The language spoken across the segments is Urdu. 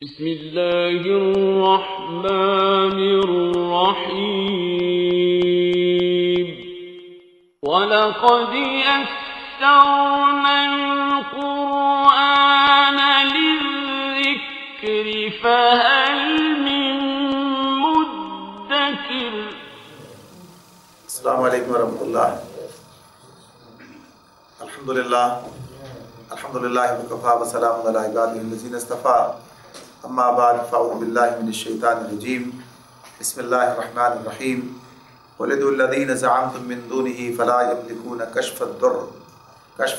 بسم اللہ الرحمن الرحیم وَلَقَدْ يَسَّرْنَا الْقُرْآنَ لِلذِّكْرِ فَهَلْ مِن مُدَّكِرٍ۔ السلام علیکم ورحمۃ اللہ۔ الحمدللہ وکفیٰ وسلام علی عبادہ الذین اصطفیٰ، اما بعد فاعوذ باللہ من الشیطان الرجیم، بسم اللہ الرحمن الرحیم۔ وَلِدُوا الَّذِينَ زَعَمْتُم مِّن دُونِهِ فَلَا يَمْلِكُونَ كَشْفَ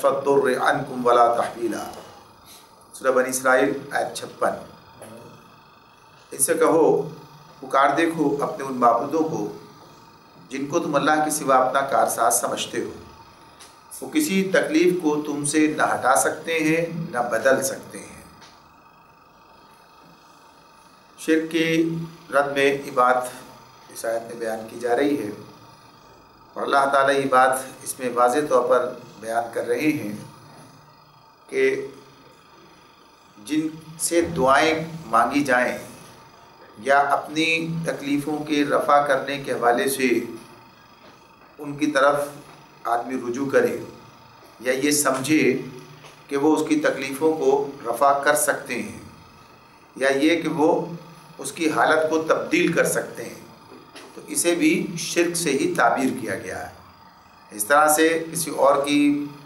الضُّرِّ عَنكُمْ وَلَا تَحْوِيلًا۔ سورہ بنی اسرائیل آیت 56۔ ان سے کہو، پکار دیکھو اپنے ان معبودوں کو جن کو تم اللہ کے سوا اپنا کارساز سمجھتے ہو، وہ کسی تکلیف کو تم سے نہ ہٹا سکتے ہیں نہ بدل سکتے ہیں۔ شرک کی رد میں یہ بات اس آیت میں بیان کی جا رہی ہے، اور اللہ تعالیٰ یہ بات اس میں واضح طور پر بیان کر رہے ہیں کہ جن سے دعائیں مانگی جائیں یا اپنی تکلیفوں کے رفع کرنے کے حوالے سے ان کی طرف آدمی رجوع کرے یا یہ سمجھے کہ وہ اس کی تکلیفوں کو رفع کر سکتے ہیں یا یہ کہ وہ اس کی حالت کو تبدیل کر سکتے ہیں، تو اسے بھی شرک سے ہی تعبیر کیا گیا ہے۔ اس طرح سے کسی اور کی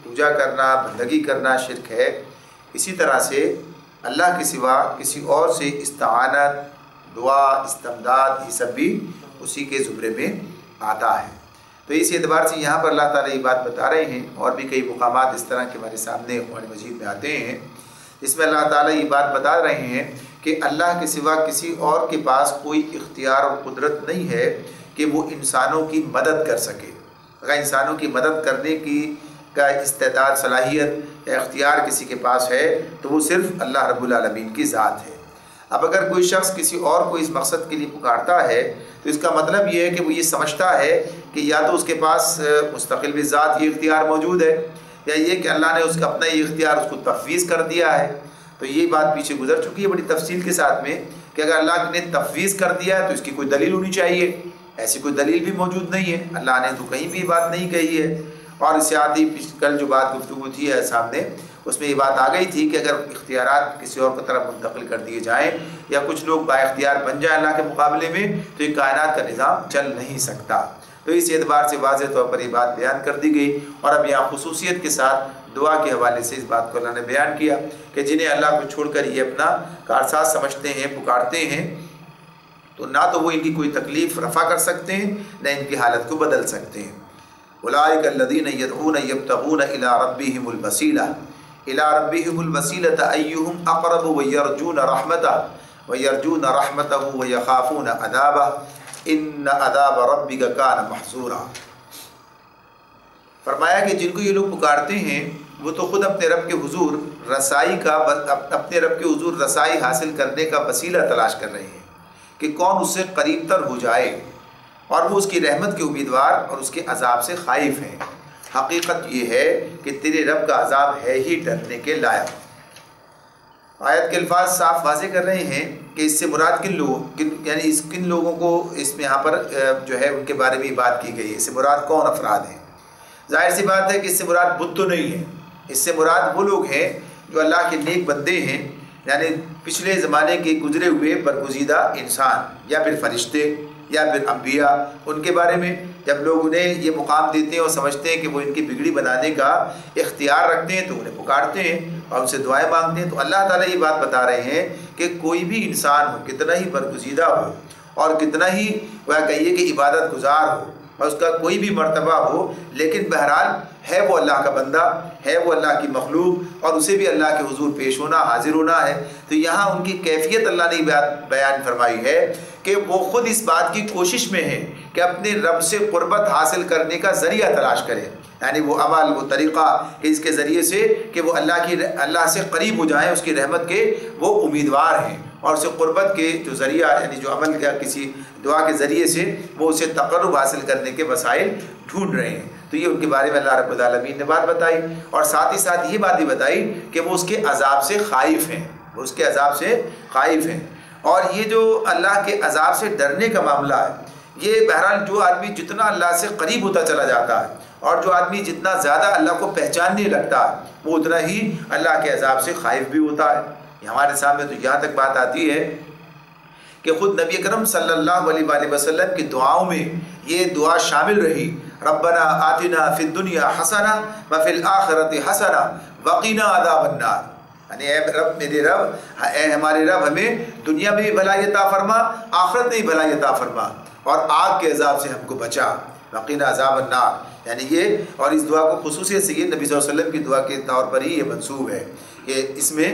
پوجا کرنا، بندگی کرنا شرک ہے، اسی طرح سے اللہ کے سوا کسی اور سے استعانت، دعا، استمداد، یہ سب بھی اسی کے زمرے میں آتا ہے۔ تو اس اعتبار سے یہاں پر اللہ تعالیٰ یہ بات بتا رہے ہیں، اور بھی کئی مقامات اس طرح کے ہمارے سامنے قرآن مجید میں آتے ہیں، اس میں اللہ تعالیٰ یہ بات بتا رہے ہیں کہ اللہ کے سوا کسی اور کے پاس کوئی اختیار اور قدرت نہیں ہے کہ وہ انسانوں کی مدد کر سکے۔ اگر انسانوں کی مدد کرنے کی کا استعداد، صلاحیت یا اختیار کسی کے پاس ہے تو وہ صرف اللہ رب العالمین کی ذات ہے۔ اب اگر کوئی شخص کسی اور کو اس مقصد کے لیے پکارتا ہے تو اس کا مطلب یہ ہے کہ وہ یہ سمجھتا ہے کہ یا تو اس کے پاس مستقل بذات یہ اختیار موجود ہے، یا یہ کہ اللہ نے اس کا اپنا یہ اختیار اس کو تفویض کر دیا ہے۔ تو یہ بات پیچھے گزر چکی ہے بڑی تفصیل کے ساتھ میں کہ اگر اللہ نے تفویض کر دیا ہے تو اس کی کوئی دلیل ہونی چاہیے، ایسی کوئی دلیل بھی موجود نہیں ہے، اللہ نے تو کہیں بھی بات نہیں کہی ہے۔ اور اس سے آتی کل جو بات گفتگو تھی ہے سامنے، اس میں یہ بات آ گئی تھی کہ اگر اختیارات کسی اور کی طرف منتقل کر دیے جائیں یا کچھ لوگ با اختیار بن جائیں اللہ کے مقابلے میں تو یہ کائنات کا نظام چل نہیں سکتا۔ تو اس اعتبار سے واضح طور پر یہ بات بیان کر دی گئی، اور اب یہاں خصوصیت کے ساتھ دعا کے حوالے سے اس بات کو اللہ نے بیان کیا کہ جنہیں اللہ کو چھوڑ کر یہ اپنا کارساز سمجھتے ہیں، پکارتے ہیں، تو نہ تو وہ ان کی کوئی تکلیف رفع کر سکتے ہیں نہ ان کی حالت کو بدل سکتے ہیں۔ اولئک الذین یدعون یبتغون الی ربہم الوسیلہ ایہم اقرب ویرجون رحمتہ ویخافون عذابہ ان عذاب ربک کان محذورا۔ فرمایا کہ جن کو یہ لوگ پکارتے ہیں وہ تو خود اپنے رب کے حضور رسائی حاصل کرنے کا وسیلہ تلاش کر رہے ہیں کہ کون اس سے قریب تر ہو جائے، اور وہ اس کی رحمت کے امیدوار اور اس کے عذاب سے خائف ہیں۔ حقیقت یہ ہے کہ تیرے رب کا عذاب ہے ہی ڈرنے کے لائق۔ آیت کے الفاظ صاف واضح کر رہے ہیں کہ اس سے مراد کن لوگوں کو اس میں یہاں پر جو ہے ان کے بارے میں بات کی گئی ہے، اس سے مراد کون افراد ہیں؟ ظاہر سی بات ہے کہ اس سے مراد بت تو نہیں ہے، اس سے مراد وہ لوگ ہیں جو اللہ کے نیک بندے ہیں، یعنی پچھلے زمانے کے گزرے ہوئے برگزیدہ انسان یا پھر فرشتے یا پھر انبیاء۔ ان کے بارے میں جب لوگ انہیں یہ مقام دیتے ہیں اور سمجھتے ہیں کہ وہ ان کی بگڑی بنانے کا اختیار رکھتے ہیں تو انہیں پکارتے ہیں اور ان سے دعائیں مانگتے ہیں۔ تو اللہ تعالیٰ یہ بات بتا رہے ہیں کہ کوئی بھی انسان ہو، کتنا ہی برگزیدہ ہو اور کتنا ہی وہ کہیے کہ عبادت گزار ہو اور اس کا کوئی بھی مرتبہ ہو، لیکن بہرحال ہے وہ اللہ کا بندہ، ہے وہ اللہ کی مخلوق، اور اسے بھی اللہ کے حضور پیش ہونا، حاضر ہونا ہے۔ تو یہاں ان کی کیفیت اللہ نے بیان فرمائی ہے کہ وہ خود اس بات کی کوشش میں ہیں کہ اپنے رب سے قربت حاصل کرنے کا ذریعہ تلاش کریں، یعنی وہ عمل، وہ طریقہ کہ اس کے ذریعے سے کہ وہ اللہ سے قریب ہو جائیں، اس کی رحمت کے وہ امیدوار ہیں، اور اسے قربت کے جو ذریعہ یعنی جو عمل کا کسی دعا کے ذریعے سے وہ اسے تقرب حاصل کرنے کے وسائل ڈھونڈ رہے ہیں۔ تو یہ ان کے بارے میں اللہ رب العالمین نے بات بتائی، اور ساتھ ہی ساتھ یہ بات بھی بتائی کہ وہ اس کے عذاب سے خائف ہیں، وہ اس کے عذاب سے خائف ہیں۔ اور یہ جو اللہ کے عذاب سے ڈرنے کا معاملہ ہے، یہ بہرحال جو آدمی جتنا اللہ سے قریب ہوتا چلا جاتا ہے اور جو آدمی جتنا زیادہ اللہ کو پہچاننے لگتا ہے وہ اتنا ہی اللہ کے عذاب سے خائف بھی ہوتا ہے۔ ہمارے سامنے تو یہاں تک بات آتی ہے کہ خود نبی اکرم صلی اللہ علیہ وآلہ وسلم کی دعاؤں میں یہ دعا شامل رہی، ربنا آتنا فی الدنیا حسنہ وفی الآخرۃ حسنہ وقنا عذاب النار، یعنی اے رب، میرے رب، اے ہمارے رب، ہمیں دنیا میں بھی بھلائی عطا فرما، آخرت میں بھی بھلائی عطا فرما، اور آگ کے عذاب سے ہم کو بچا، وقنا عذاب النار۔ یعنی یہ، اور اس دعا کو خصوصیت سے یہ نبی صلی اللہ علیہ وسلم کی دعا کے طور پر ہی یہ منسوب ہے کہ اس میں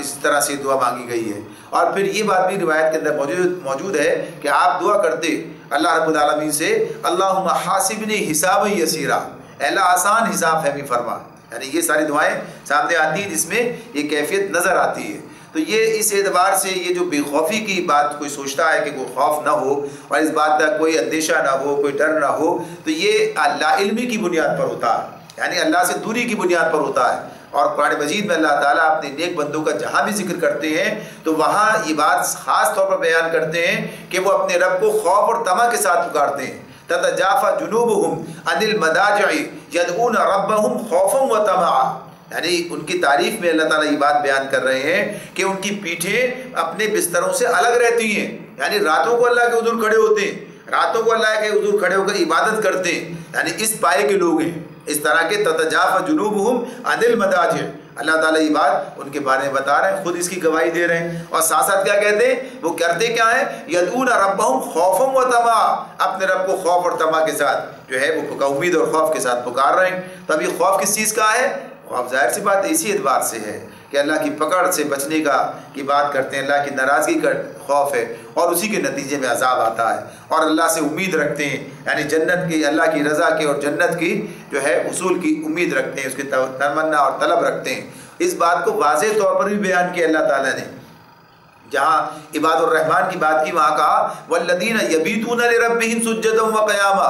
اس طرح سے دعا مانگی گئی ہے۔ اور پھر یہ بات بھی روایت کے اندر موجود ہے کہ آپ دعا کرتے اللہ رب العالمین سے، اللہم حاسبنی حسابا یسیرا، اے اللہ آسان حساب فہمی فرما۔ یعنی یہ ساری دعائیں سامنے آتی ہیں جس میں یہ کیفیت نظر آتی ہے۔ تو یہ اس اعتبار سے یہ جو بے خوفی کی بات کوئی سوچتا ہے کہ کوئی خوف نہ ہو اور اس بات کا کوئی اندیشہ نہ ہو، کوئی ڈر نہ ہو، تو یہ لا علمی کی بنیاد پر ہوتا ہے، یعنی اللہ سے دوری کی بنیاد پر ہوتا ہے۔ اور قرآن مجید میں اللہ تعالیٰ اپنے نیک بندوں کا جہاں بھی ذکر کرتے ہیں تو وہاں یہ بات خاص طور پر بیان کرتے ہیں کہ وہ اپنے رب کو خوف اور طمع کے ساتھ پکارتے ہیں۔ تتجافى جنوبهم عن المضاجع يدعون ربهم خوفا وطمعا، یعنی ان کی تعریف میں اللہ تعالیٰ یہ بات بیان کر رہے ہیں کہ ان کی پیٹھیں اپنے بستروں سے الگ رہتی ہیں، یعنی راتوں کو اللہ کے حضور کھڑے ہوتے ہیں، راتوں کو اللہ کے حضور کھڑے ہو کر عبادت کرتے ہیں، یعنی اس پائے کے لوگ ہیں، اس طرح کے تتجافى جنوبهم عن المضاجع۔ اللہ تعالیٰ یہ بات ان کے بارے میں بتا رہے ہیں، خود اس کی گواہی دے رہے ہیں، اور ساتھ ساتھ کیا کہتے ہیں، وہ کرتے کیا ہیں، یدعون ربهم خوفا وطمعا، اپنے رب کو خوف اور طمع کے ساتھ جو ہے وہ امید اور خوف کے ساتھ پکار رہے ہیں۔ تو اب یہ خوف کس چیز کا ہے؟ خوف ظاہر سی بات اسی اعتبار سے ہے کہ اللہ کی پکڑ سے بچنے کی بات کرتے ہیں، اللہ کی ناراضگی کا خوف ہے، اور اسی کے نتیجے میں عذاب آتا ہے، اور اللہ سے امید رکھتے ہیں، یعنی جنت کی، اللہ کی رضا کی اور جنت کی جو ہے حصول کی امید رکھتے ہیں، اس کی تمنا اور طلب رکھتے ہیں۔ اس بات کو واضح طور پر بھی بیان کیا اللہ تعالیٰ نے، جہاں عباد الرحمن کی بات کی وہاں کہا والذین یبیتون لربہم سجدا وقیاما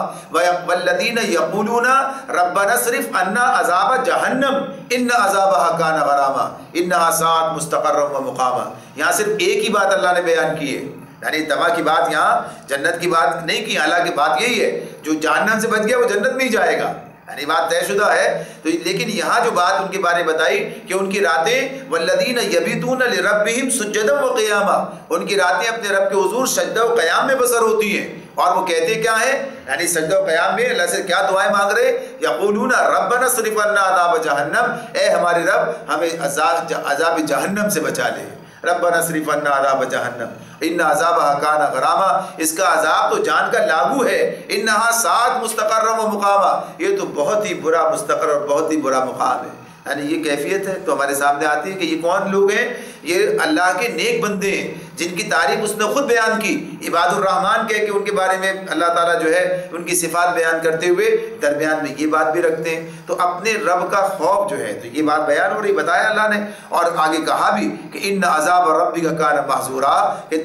والذین یقولون ربنا اصرف عنا عذاب جہنم ان عذابها کان غراما انها ساءت مستقرا ومقاما۔ یہاں صرف ایک ہی بات اللہ نے بیان کی ہے، یعنی طمع کی بات، یہاں جنت کی بات نہیں کی، حالانکہ بات یہی ہے جو جہنم سے بچ گیا وہ جنت میں ہی جائے گا، یعنی بات طے شدہ ہے۔ تو لیکن یہاں جو بات ان کے بارے میں بتائی کہ ان کی راتیں والذین یبیتون لربہم سجدا وقیاما، ان کی راتیں اپنے رب کے حضور سجدہ و قیام میں بسر ہوتی ہیں، اور وہ کہتے کیا ہیں، یعنی سجدہ و قیام میں اللہ سے کیا دعائیں مانگ رہے، یقولون ربنا اصرف عنا عذاب جہنم، اے ہمارے رب ہمیں عذاب جہنم سے بچا لے، ربنا اصرف عنا عذاب جہنم ان عذابها کان غراما، اس کا عذاب تو جان کا لاگو ہے، انہا ساعت مستقرا و مقاما، یہ تو بہت ہی برا مستقر اور بہت ہی برا مقام ہے۔ یعنی یہ کیفیت ہے تو ہمارے سامنے آتی ہے کہ یہ کون لوگ ہیں، یہ اللہ کے نیک بندے ہیں جن کی تعریف اس نے خود بیان کی، عباد الرحمن کہہ کے ان کے بارے میں اللہ تعالیٰ جو ہے ان کی صفات بیان کرتے ہوئے درمیان میں یہ بات بھی رکھتے ہیں۔ تو اپنے رب کا خوف جو ہے تو یہ بات بیان ہو رہی، بتایا اللہ نے، اور آگے کہا بھی کہ ان عذاب ربک کان محذورا، کہ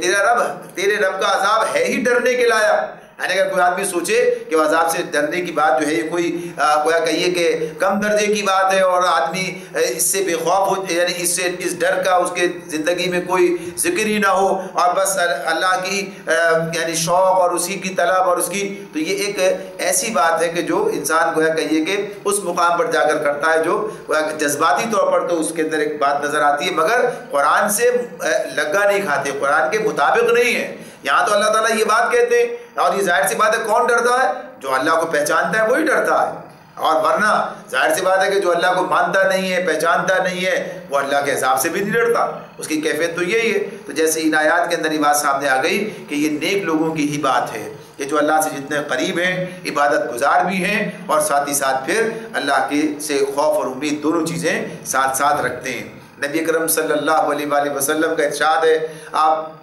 تیرے رب کا عذاب ہے ہی ڈرنے کے لائق۔ یعنی اگر کوئی آدمی سوچے کہ عذاب سے ڈرنے کی بات جو ہے یہ کوئی گویا کہیے کہ کم درجے کی بات ہے اور آدمی اس سے بے خوف ہو، یعنی اس ڈر کا اس کے زندگی میں کوئی ذکر ہی نہ ہو اور بس اللہ کی یعنی شوق اور اسی کی طلب اور اس کی، تو یہ ایک ایسی بات ہے کہ جو انسان گویا کہیے کہ اس مقام پر جا کر کرتا ہے جو جذباتی طور پر تو اس کے اندر ایک بات نظر آتی ہے، مگر قرآن سے لگا نہیں کھاتے، قرآن کے مطابق نہیں ہے۔ یہاں تو اللہ تعالیٰ یہ بات کہتے ہیں، اور یہ ظاہر سی بات ہے کون ڈرتا ہے، جو اللہ کو پہچانتا ہے وہی ڈرتا ہے، اور ورنہ ظاہر سی بات ہے کہ جو اللہ کو مانتا نہیں ہے، پہچانتا نہیں ہے، وہ اللہ کے حساب سے بھی نہیں ڈرتا، اس کی کیفیت تو یہی ہے۔ تو جیسے ان آیات کے اندر یہ بات سامنے آ گئی کہ یہ نیک لوگوں کی ہی بات ہے کہ جو اللہ سے جتنے قریب ہیں، عبادت گزار بھی ہیں، اور ساتھ ہی ساتھ پھر اللہ کے سے خوف اور امید دونوں چیزیں ساتھ ساتھ رکھتے ہیں۔ نبی اکرم صلی اللہ علیہ وآلہ وسلم کا ارشاد ہے، آپ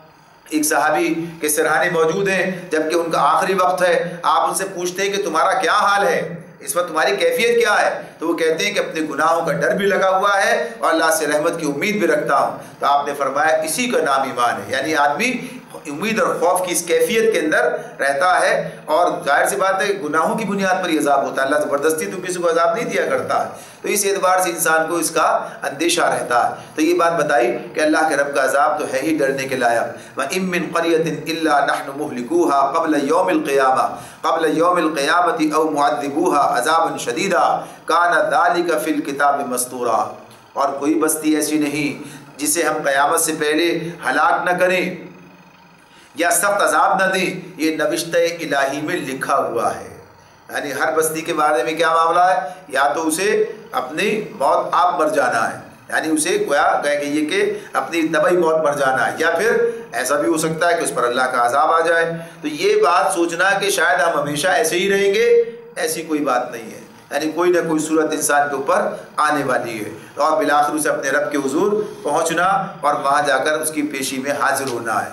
ایک صحابی کے سرحانے موجود ہیں جبکہ ان کا آخری وقت ہے، آپ ان سے پوچھتے ہیں کہ تمہارا کیا حال ہے، اس وقت تمہاری کیفیت کیا ہے، تو وہ کہتے ہیں کہ اپنے گناہوں کا ڈر بھی لگا ہوا ہے اور اللہ سے رحمت کی امید بھی رکھتا ہوں۔ تو آپ نے فرمایا اسی کا نام ایمان ہے، یعنی آدمی امید اور خوف کی اس کیفیت کے اندر رہتا ہے، اور ظاہر سی بات ہے گناہوں کی بنیاد پر یہ عذاب ہوتا ہے، اللہ زبردستی تو کسی کو عذاب نہیں دیا کرتا ہے، تو اس اعتبار سے انسان کو اس کا اندیشہ رہتا ہے۔ تو یہ بات بتائی کہ اللہ کے رب کا عذاب تو ہے ہی ڈرنے کے لائق۔ وَإِن مِّن قَرْيَةٍ إِلَّا نَحْنُ مُهْلِكُوهَا قَبْلَ يَوْمِ الْقِيَامَةِ أَوْ مُعَذِّبُوهَا عَذَابًا شَدِيدًا كَانَ ذَلِكَ فِي الْكِتَابِ مَسْطُورًا، اور کوئی بستی ایسی نہیں جسے ہم قیامت سے پہلے ہلاک نہ کریں یا سخت عذاب نہ دیں، یہ نوشتہ الہی میں لکھا ہوا ہے۔ یعنی ہر بستی کے بارے میں کیا معاملہ ہے، یا تو اسے اپنی موت آپ مر جانا ہے، یعنی اسے گویا کہیے کہ اپنی طبعی موت مر جانا ہے، یا پھر ایسا بھی ہو سکتا ہے کہ اس پر اللہ کا عذاب آ جائے۔ تو یہ بات سوچنا کہ شاید ہم ہمیشہ ایسے ہی رہیں گے، ایسی کوئی بات نہیں ہے، یعنی کوئی نہ کوئی صورت انسان کے اوپر آنے والی ہے، اور بالآخر اسے اپنے رب کے حضور پہنچنا اور وہاں جا کر اس کی پیشی میں حاضر ہونا ہے۔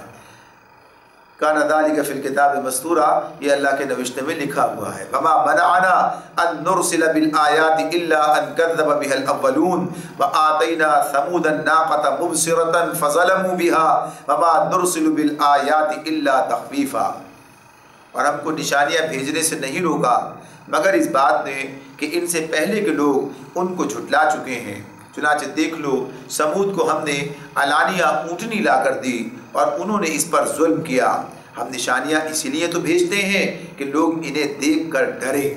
کان ذلک فی الکتاب مستورا، یہ اللہ کے نوشتے میں لکھا ہوا ہے۔ وما منعنا ان نرسل بالآیات الا ان کذب بها الاولون وآتینا ثمود الناقة مبصرة فظلموا بها وما نرسل بالآیات الا تخویفا، اور ہم کو نشانیاں بھیجنے سے نہیں روکا مگر اس بات نے کہ ان سے پہلے کے لوگ ان کو جھٹلا چکے ہیں۔ چنانچہ دیکھ لو سمود کو ہم نے علانیہ اونٹنی لا کر دی اور انہوں نے اس پر ظلم کیا۔ ہم نشانیاں اسی لیے تو بھیجتے ہیں کہ لوگ انہیں دیکھ کر ڈرے۔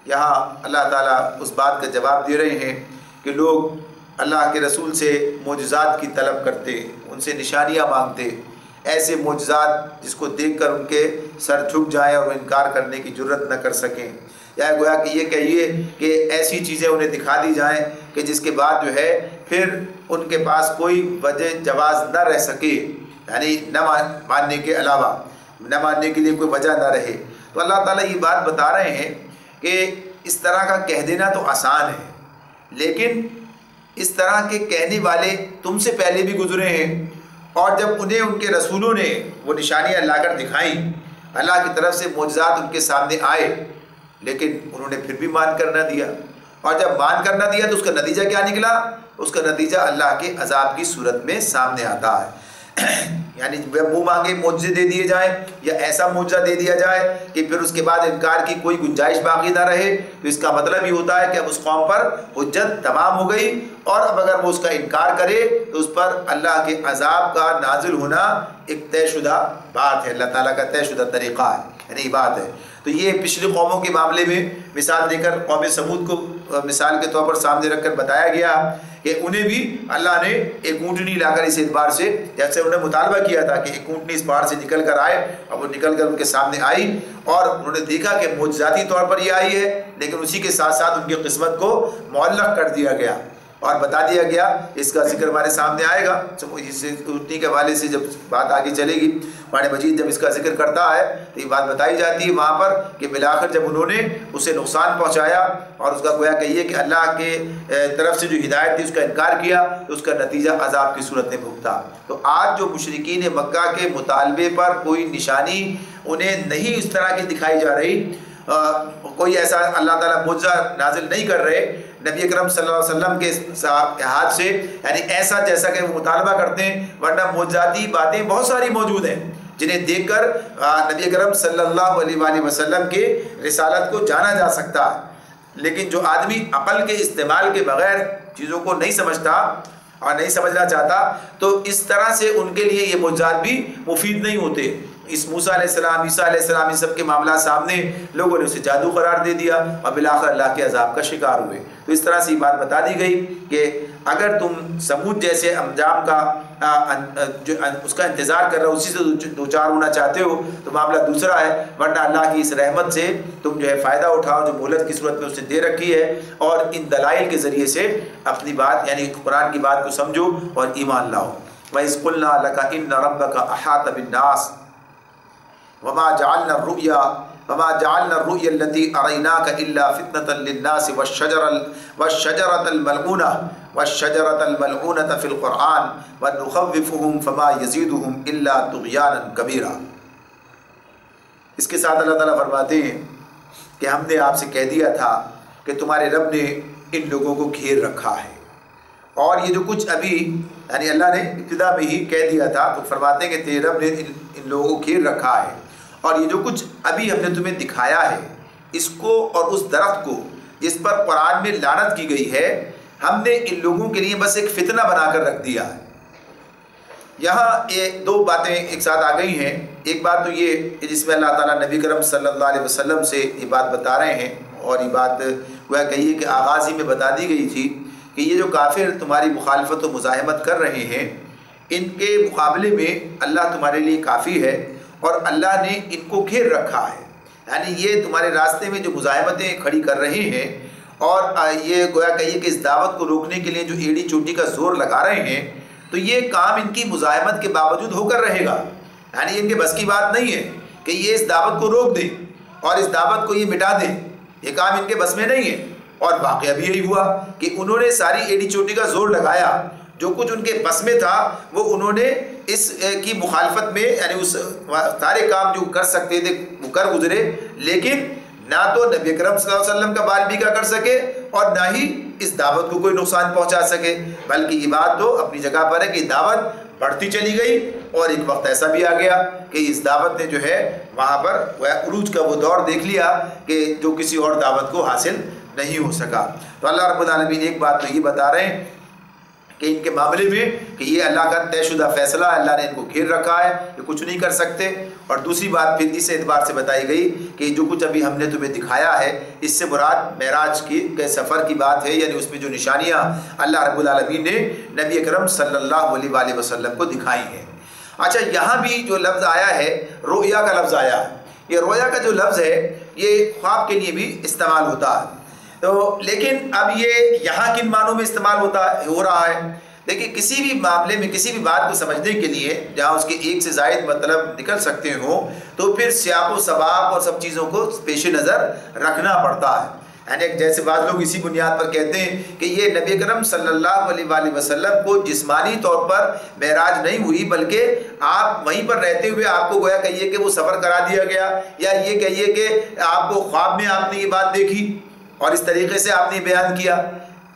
یہاں اللہ تعالیٰ اس بات کا جواب دے رہے ہیں کہ لوگ اللہ کے رسول سے معجزات کی طلب کرتے، ان سے نشانیاں مانگتے، ایسے معجزات جس کو دیکھ کر ان کے سر جھک جائیں اور وہ انکار کرنے کی جرت نہ کر سکیں، یا گویا کہ یہ کہیے کہ ایسی چیزیں انہیں دکھا دی جائیں کہ جس کے بعد جو ہے پھر ان کے پاس کوئی وجہ جواز نہ رہ سکے، یعنی نہ ماننے کے علاوہ، نہ ماننے کے لیے کوئی وجہ نہ رہے۔ تو اللہ تعالیٰ یہ بات بتا رہے ہیں کہ اس طرح کا کہہ دینا تو آسان ہے، لیکن اس طرح کے کہنے والے تم سے پہلے بھی گزرے ہیں، اور جب انہیں ان کے رسولوں نے وہ نشانیاں لا کر دکھائیں، اللہ کی طرف سے معجزات ان کے سامنے آئے، لیکن انہوں نے پھر بھی مان کر نہ دیا، اور جب مان کر نہ دیا تو اس کا نتیجہ کیا نکلا؟ اس کا نتیجہ اللہ کے عذاب کی صورت میں سامنے آتا ہے۔ یعنی منہ مانگے معجزے دے دیے جائیں یا ایسا معجزہ دے دیا جائے کہ پھر اس کے بعد انکار کی کوئی گنجائش باقی نہ رہے، تو اس کا مطلب یہ ہوتا ہے کہ اب اس قوم پر حجت تمام ہو گئی، اور اب اگر وہ اس کا انکار کرے تو اس پر اللہ کے عذاب کا نازل ہونا ایک طے شدہ بات ہے، اللہ تعالیٰ کا طے شدہ طریقہ ہے، یعنی بات ہے۔ تو یہ پچھلی قوموں کے معاملے میں مثال دے کر قوم سمود کو مثال کے طور پر سامنے رکھ کر بتایا گیا کہ انہیں بھی اللہ نے ایک اونٹنی لا کر اس اعتبار سے، جیسے انہوں نے مطالبہ کیا تھا کہ ایک اونٹنی اس پہاڑ سے نکل کر آئے، اور وہ نکل کر ان کے سامنے آئی، اور انہوں نے دیکھا کہ معجزاتی طور پر یہ آئی ہے، لیکن اسی کے ساتھ ساتھ ان کی قسمت کو معلق کر دیا گیا اور بتا دیا گیا، اس کا ذکر ہمارے سامنے آئے گا۔ اس اونٹنی کے حوالے سے جب بات آگے چلے گی، قرآن مجید جب اس کا ذکر کرتا ہے تو یہ بات بتائی جاتی ہے وہاں پر کہ بالآخر جب انہوں نے اسے نقصان پہنچایا اور اس کا گویا کہیے کہ اللہ کے طرف سے جو ہدایت تھی اس کا انکار کیا، تو اس کا نتیجہ عذاب کی صورت میں بھگتا۔ تو آج جو مشرکین مکہ کے مطالبے پر کوئی نشانی انہیں نہیں اس طرح کی دکھائی جا رہی، کوئی ایسا اللہ تعالیٰ معجزہ نازل نہیں کر رہے نبی اکرم صلی اللہ علیہ وسلم کے ہاتھ سے، یعنی ایسا جیسا کہ وہ مطالبہ کرتے ہیں، ورنہ معجزاتی باتیں بہت ساری موجود ہیں جنہیں دیکھ کر نبی اکرم صلی اللہ علیہ وآلہ وسلم کے رسالت کو جانا جا سکتا ہے، لیکن جو آدمی عقل کے استعمال کے بغیر چیزوں کو نہیں سمجھتا اور نہیں سمجھنا چاہتا، تو اس طرح سے ان کے لیے یہ معجزات بھی مفید نہیں ہوتے۔ اس موسیٰ علیہ السلام، عیسیٰ علیہ السلام، ان سب کے معاملات سامنے لوگوں نے اسے جادو قرار دے دیا اور بالآخر اللہ کے عذاب کا شکار ہوئے۔ تو اس طرح سے یہ بات بتا دی گئی کہ اگر تم سمود جیسے انجام کا جو اس کا انتظار کر رہے ہو، اسی سے دوچار ہونا چاہتے ہو، تو معاملہ دوسرا ہے، ورنہ اللہ کی اس رحمت سے تم جو ہے فائدہ اٹھاؤ جو مہلت کی صورت میں اس نے دے رکھی ہے، اور ان دلائل کے ذریعے سے اپنی بات یعنی قرآن کی بات کو سمجھو اور ایمان لاؤ۔ وَإِذْ قُلْنَا لَكَ إِنَّ رَبَّكَ أَحَاطَ بِالنَّاسِ وما جعلنا الرؤيا التي أريناك إلا فتنة للناس والشجرة الملعونة في القرآن ونخوفهم فما يزيدهم إلا طغيانا كبيرا۔ اس کے ساتھ اللہ تعالیٰ فرماتے ہیں کہ ہم نے آپ سے کہہ دیا تھا کہ تمہارے رب نے ان لوگوں کو گھیر رکھا ہے، اور یہ جو کچھ ابھی یعنی اللہ نے ابتدا میں ہی کہہ دیا تھا، تو فرماتے ہیں کہ تیرے رب نے ان لوگوں کو گھیر رکھا ہے، اور یہ جو کچھ ابھی ہم نے تمہیں دکھایا ہے اس کو اور اس درخت کو جس پر قرآن میں لعنت کی گئی ہے، ہم نے ان لوگوں کے لیے بس ایک فتنہ بنا کر رکھ دیا ہے۔ یہاں یہ دو باتیں ایک ساتھ آ گئی ہیں۔ ایک بات تو یہ کہ جس میں اللہ تعالیٰ نبی کرم صلی اللہ علیہ وسلم سے یہ بات بتا رہے ہیں، اور یہ بات وہ کہیے کہ آغاز ہی میں بتا دی گئی تھی کہ یہ جو کافر تمہاری مخالفت و مزاحمت کر رہے ہیں، ان کے مقابلے میں اللہ تمہارے لیے کافی ہے، اور اللہ نے ان کو گھیر رکھا ہے۔ یعنی یہ تمہارے راستے میں جو مزاحمتیں کھڑی کر رہے ہیں، اور یہ گویا کہیے کہ اس دعوت کو روکنے کے لیے جو ایڑی چوٹی کا زور لگا رہے ہیں، تو یہ کام ان کی مزاحمت کے باوجود ہو کر رہے گا۔ یعنی ان کے بس کی بات نہیں ہے کہ یہ اس دعوت کو روک دیں اور اس دعوت کو یہ مٹا دیں، یہ کام ان کے بس میں نہیں ہے۔ اور واقعہ بھی یہی ہوا کہ انہوں نے ساری ایڑی چوٹی کا زور لگایا، جو کچھ ان کے بس میں تھا وہ انہوں نے اس کی مخالفت میں یعنی اس سارے کام جو کر سکتے تھے وہ کر گزرے، لیکن نہ تو نبی کرم صلی اللہ علیہ وسلم کا بال بیگا کر سکے اور نہ ہی اس دعوت کو کوئی نقصان پہنچا سکے، بلکہ یہ بات تو اپنی جگہ پر ہے کہ دعوت بڑھتی چلی گئی، اور ایک وقت ایسا بھی آ گیا کہ اس دعوت نے جو ہے وہاں پر عروج کا وہ دور دیکھ لیا کہ جو کسی اور دعوت کو حاصل نہیں ہو سکا۔ تو اللہ رب العالمین ایک بات تو یہ بتا رہے ہیں کہ ان کے معاملے میں کہ یہ اللہ کا طے شدہ فیصلہ ہے، اللہ نے ان کو گھیر رکھا ہے، یہ کچھ نہیں کر سکتے۔ اور دوسری بات پھر اس اعتبار سے بتائی گئی کہ جو کچھ ابھی ہم نے تمہیں دکھایا ہے، اس سے مراد معراج کے سفر کی بات ہے، یعنی اس میں جو نشانیاں اللہ رب العالمین نے نبی اکرم صلی اللہ علیہ وآلہ وسلم کو دکھائی ہیں۔ اچھا، یہاں بھی جو لفظ آیا ہے رؤیا کا لفظ آیا ہے، یہ رؤیا کا جو لفظ ہے یہ خواب کے لیے بھی استعمال ہوتا ہے، تو لیکن اب یہ یہاں کن معنوں میں استعمال ہو رہا ہے؟ دیکھیے، کسی بھی معاملے میں کسی بھی بات کو سمجھنے کے لیے جہاں اس کے ایک سے زائد مطلب نکل سکتے ہوں، تو پھر سیاق و سباق اور سب چیزوں کو پیش نظر رکھنا پڑتا ہے۔ یعنی جیسے بعض لوگ اسی بنیاد پر کہتے ہیں کہ یہ نبی کرم صلی اللہ علیہ وآلہ وسلم کو جسمانی طور پر معراج نہیں ہوئی، بلکہ آپ وہیں پر رہتے ہوئے آپ کو گویا کہیے کہ وہ سفر کرا دیا گیا، یا یہ کہیے کہ آپ کو خواب میں آپ نے یہ بات دیکھی اور اس طریقے سے آپ نے بیان کیا۔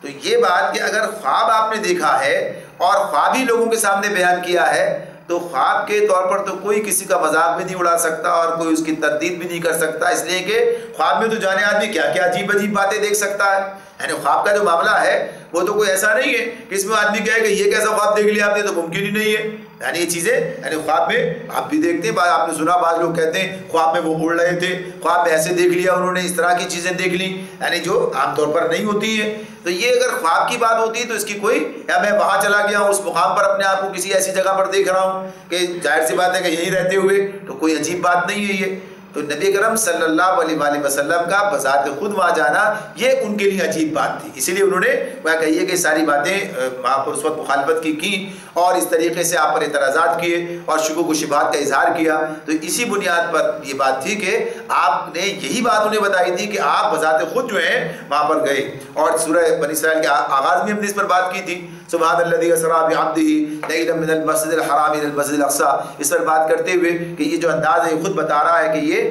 تو یہ بات کہ اگر خواب آپ نے دیکھا ہے اور خواب ہی لوگوں کے سامنے بیان کیا ہے، تو خواب کے طور پر تو کوئی کسی کا مذاق بھی نہیں اڑا سکتا اور کوئی اس کی تردید بھی نہیں کر سکتا، اس لیے کہ خواب میں تو جانے آدمی کیا کیا عجیب عجیب باتیں دیکھ سکتا ہے۔ یعنی خواب کا جو معاملہ ہے وہ تو کوئی ایسا نہیں ہے کہ اس میں آدمی کہے کہ یہ کیسا خواب دیکھ لیا آپ نے، تو ممکن ہی نہیں ہے۔ یعنی یہ چیزیں یعنی خواب میں آپ بھی دیکھتے ہیں، آپ نے سنا بعض لوگ کہتے ہیں خواب میں وہ اڑ رہے تھے، خواب میں ایسے دیکھ لیا انہوں نے، اس طرح کی چیزیں دیکھ لی، یعنی جو عام طور پر نہیں ہوتی ہیں۔ تو یہ اگر خواب کی بات ہوتی ہے تو اس کی کوئی، یا میں وہاں چلا گیا ہوں اس مقام پر اپنے آپ کو کسی ایسی جگہ پر دیکھ رہا ہوں کہ ظاہر سی بات ہے کہ یہیں رہتے ہوئے، تو کوئی عجیب بات نہیں ہے یہ۔ تو نبی کرم صلی اللہ علیہ وآلہ وسلم کا بذات خود وہاں جانا یہ ان کے لیے عجیب بات تھی، اسی لیے انہوں نے وہ کہیے کہ ساری باتیں وہاں پر اس وقت مخالفت کی اور اس طریقے سے آپ پر اعتراضات کیے اور شکوک و شبہات کا اظہار کیا۔ تو اسی بنیاد پر یہ بات تھی کہ آپ نے یہی بات انہیں بتائی تھی کہ آپ بذات خود جو ہیں وہاں پر گئے، اور سورہ بنی اسرائیل کے آغاز میں ہم نے اس پر بات کی تھی، سبحان الذی اسریٰ بعبدہ لیلا من المسجد الحرام الی المسجد الاقصی، اس پر بات کرتے ہوئے کہ یہ جو انداز ہے یہ خود بتا رہا ہے کہ یہ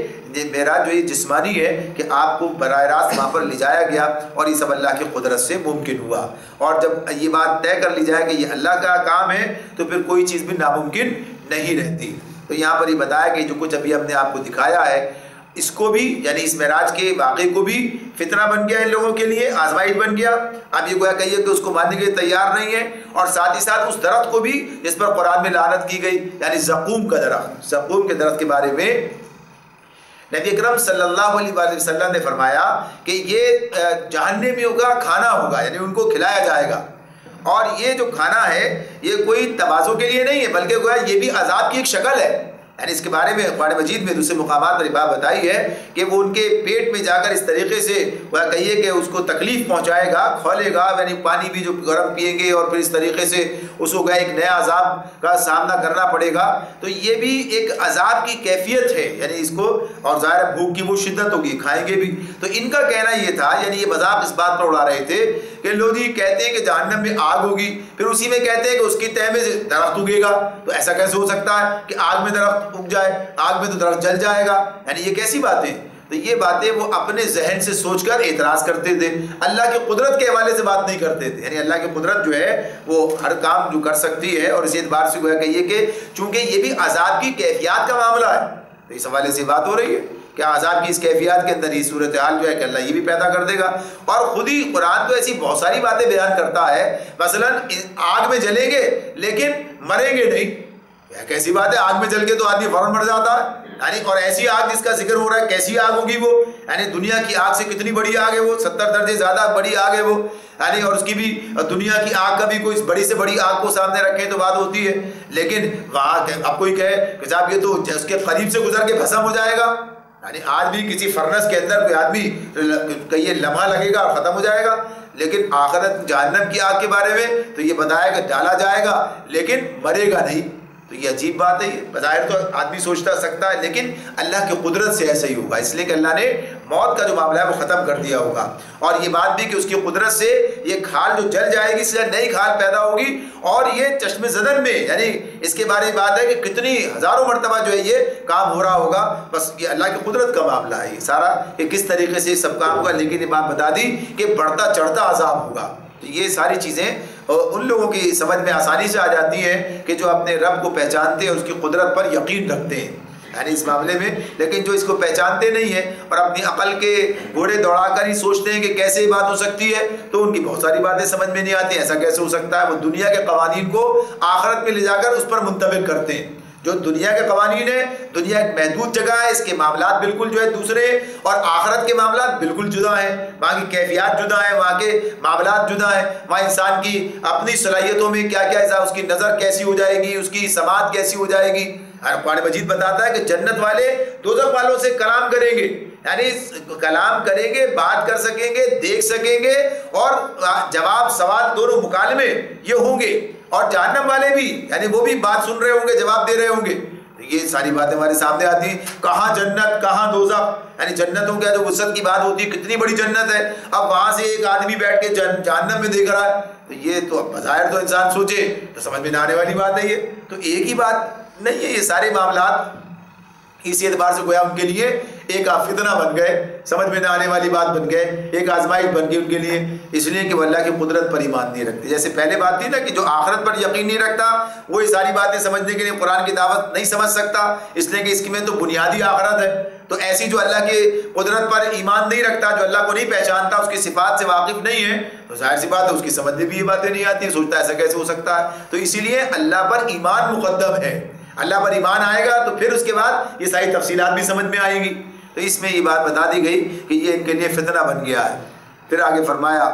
معراج جو یہ جسمانی ہے کہ آپ کو براہ راست وہاں پر لے جایا گیا، اور یہ سب اللہ کی قدرت سے ممکن ہوا۔ اور جب یہ بات طے کر لی جائے کہ یہ اللہ کا کام ہے تو پھر کوئی چیز بھی ناممکن نہیں رہتی۔ تو یہاں پر یہ بتایا کہ جو کچھ ابھی ہم نے آپ کو دکھایا ہے، اس کو بھی یعنی اس معراج کے واقعے کو بھی فتنہ بن گیا ان لوگوں کے لیے، آزمائش بن گیا۔ اب یہ گویا کہیے کہ اس کو ماننے کے لیے تیار نہیں ہے، اور ساتھ ہی ساتھ اس درخت کو بھی جس پر قرآن میں لعنت کی گئی، یعنی زقوم کا درخت، زقوم کے درخت کے بارے میں نبی اکرم صلی اللہ علیہ وآلہ وسلم نے فرمایا کہ یہ جہنمیوں کا کھانا ہوگا، یعنی ان کو کھلایا جائے گا، اور یہ جو کھانا ہے یہ کوئی تواضع کے لیے نہیں ہے، بلکہ گویا یہ بھی عذاب کی ایک شکل ہے۔ یعنی اس کے بارے میں قرآن مجید میں دوسرے مقامات پر بات بتائی ہے کہ وہ ان کے پیٹ میں جا کر اس طریقے سے وہ کہیے کہ اس کو تکلیف پہنچائے گا، کھولے گا، یعنی پانی بھی جو گرم پیئیں گے، اور پھر اس طریقے سے اس کو ایک نیا عذاب کا سامنا کرنا پڑے گا۔ تو یہ بھی ایک عذاب کی کیفیت ہے، یعنی اس کو، اور ظاہر بھوک کی وہ شدت ہوگی، کھائیں گے بھی۔ تو ان کا کہنا یہ تھا، یعنی یہ مذاق اس بات پر اڑا رہے تھے کہ لوگ یہ کہتے ہیں کہ جہنم میں آگ ہوگی، پھر اسی میں کہتے ہیں کہ اس کی تہ میں درخت اگے گا، تو ایسا کیسے ہو سکتا ہے کہ آگ میں درخت اگ جائے، آگ میں تو درخت جل جائے گا، یعنی یہ کیسی باتیں؟ تو یہ باتیں وہ اپنے ذہن سے سوچ کر اعتراض کرتے تھے، اللہ کی قدرت کے حوالے سے بات نہیں کرتے تھے. یعنی اللہ کی قدرت جو ہے وہ ہر کام جو کر سکتی ہے، اور اس اعتبار سے گویا کہیے کہ چونکہ یہ بھی عذاب کی کیفیات کا معاملہ ہے، تو اس حوالے سے بات ہو رہی ہے کہ عذاب کی اس کیفیات کے اندر یہ صورتحال جو ہے کہ اللہ یہ بھی پیدا کر دے گا. اور خود ہی قرآن تو ایسی بہت ساری باتیں بیان کرتا ہے، مثلا آگ میں جلیں گے لیکن مریں گے نہیں. کیسی بات ہے، آگ میں جل کے تو آدمی فوراً مر جاتا ہے. یعنی اور ایسی آگ جس کا ذکر ہو رہا ہے، کیسی آگ ہوگی وہ؟ یعنی دنیا کی آگ سے کتنی بڑی آگ ہے وہ، 70 درجے زیادہ بڑی آگ ہے وہ. یعنی اور اس کی بھی دنیا کی آگ کا بھی کوئی بڑی سے بڑی آگ کو سامنے رکھے تو بات ہوتی ہے. لیکن وہاں اب کوئی کہے کہ صاحب یہ تو اس کے قریب سے گزر کے بھسم ہو جائے گا. یعنی آج بھی کسی فرنس کے اندر کوئی آدمی کہ یہ لمحہ لگے گا اور ختم ہو جائے گا. لیکن آخرت جہنم کی آگ کے بارے میں تو یہ بتایا کہ ڈالا جائے گا لیکن مرے گا نہیں. تو یہ عجیب بات ہے. بظاہر تو آدمی سوچتا سکتا ہے، لیکن اللہ کی قدرت سے ایسا ہی ہوگا، اس لیے کہ اللہ نے موت کا جو معاملہ ہے وہ ختم کر دیا ہوگا. اور یہ بات بھی کہ اس کی قدرت سے یہ کھال جو جل جائے گی، اس سے نئی کھال پیدا ہوگی. اور یہ چشم زدن میں، یعنی اس کے بارے میں بات ہے کہ کتنی ہزاروں مرتبہ جو ہے یہ کام ہو رہا ہوگا. بس یہ اللہ کی قدرت کا معاملہ ہے یہ سارا، کہ کس طریقے سے یہ سب کام ہوگا. لیکن یہ بات بتا دی کہ بڑھتا چڑھتا عذاب ہوگا. تو یہ ساری چیزیں ان لوگوں کی سمجھ میں آسانی سے آ جاتی ہیں کہ جو اپنے رب کو پہچانتے ہیں، اس کی قدرت پر یقین رکھتے ہیں، یعنی اس معاملے میں. لیکن جو اس کو پہچانتے نہیں ہیں اور اپنی عقل کے گھوڑے دوڑا کر ہی سوچتے ہیں کہ کیسے یہ بات ہو سکتی ہے، تو ان کی بہت ساری باتیں سمجھ میں نہیں آتی. ایسا کیسے ہو سکتا ہے؟ وہ دنیا کے قوانین کو آخرت میں لے جا کر اس پر منطبق کرتے ہیں. جو دنیا کے قوانین ہیں، دنیا ایک محدود جگہ ہے، اس کے معاملات بالکل جو ہے دوسرے، اور آخرت کے معاملات بالکل جدا ہیں. وہاں کی کیفیات جدا ہیں، وہاں کے معاملات جدا ہیں. وہاں انسان کی اپنی صلاحیتوں میں کیا کیا ہے، اس کی نظر کیسی ہو جائے گی، اس کی سماعت کیسی ہو جائے گی. قرآن مجید بتاتا ہے کہ جنت والے دوزخ والوں سے کلام کریں گے، یعنی کلام کریں گے، بات کر سکیں گے، دیکھ سکیں گے، اور جواب سوال دونوں مکالمے یہ ہوں گے. اور جہنم والے بھی، یعنی وہ بھی بات سن رہے ہوں گے، جواب دے رہے ہوں گے. یہ ساری باتیں ہمارے سامنے آتی ہیں. کہاں جنت، کہاں دوزخ، یعنی جنتوں کا جو وسعت کی بات ہوتی ہے، کتنی بڑی جنت ہے. اب وہاں سے ایک آدمی بیٹھ کے جہنم میں دیکھ رہا ہے، تو یہ تو بظاہر تو انسان سوچے تو سمجھ میں نہ آنے والی بات ہے. یہ تو ایک ہی بات نہیں ہے. یہ سارے معاملات اس اعتبار سے گویا ان کے لیے ایک فتنہ بن گئے، سمجھ میں نہ آنے والی بات بن گئے، ایک آزمائش بن گئی ان کے لیے. اس لیے کہ وہ اللہ کی قدرت پر ایمان نہیں رکھتے. جیسے پہلے بات تھی نا کہ جو آخرت پر یقین نہیں رکھتا وہ یہ ساری باتیں سمجھنے کے لیے قرآن کی دعوت نہیں سمجھ سکتا، اس لیے کہ اس میں تو بنیادی آخرت ہے. تو ایسی جو اللہ کی قدرت پر ایمان نہیں رکھتا، جو اللہ کو نہیں پہچانتا، اس کی صفات سے واقف نہیں ہے، تو ظاہر سی بات ہے اس کی سمجھ میں بھی یہ باتیں نہیں آتی، سوچتا ایسا کیسے ہو سکتا ہے. تو اسی لیے اللہ پر ایمان مقدم ہے. اللہ پر ایمان آئے گا تو پھر اس کے بعد یہ ساری تفصیلات بھی سمجھ میں آئیں گی. تو اس میں یہ بات بتا دی گئی کہ یہ ان کے لیے فتنہ بن گیا ہے. پھر آگے فرمایا،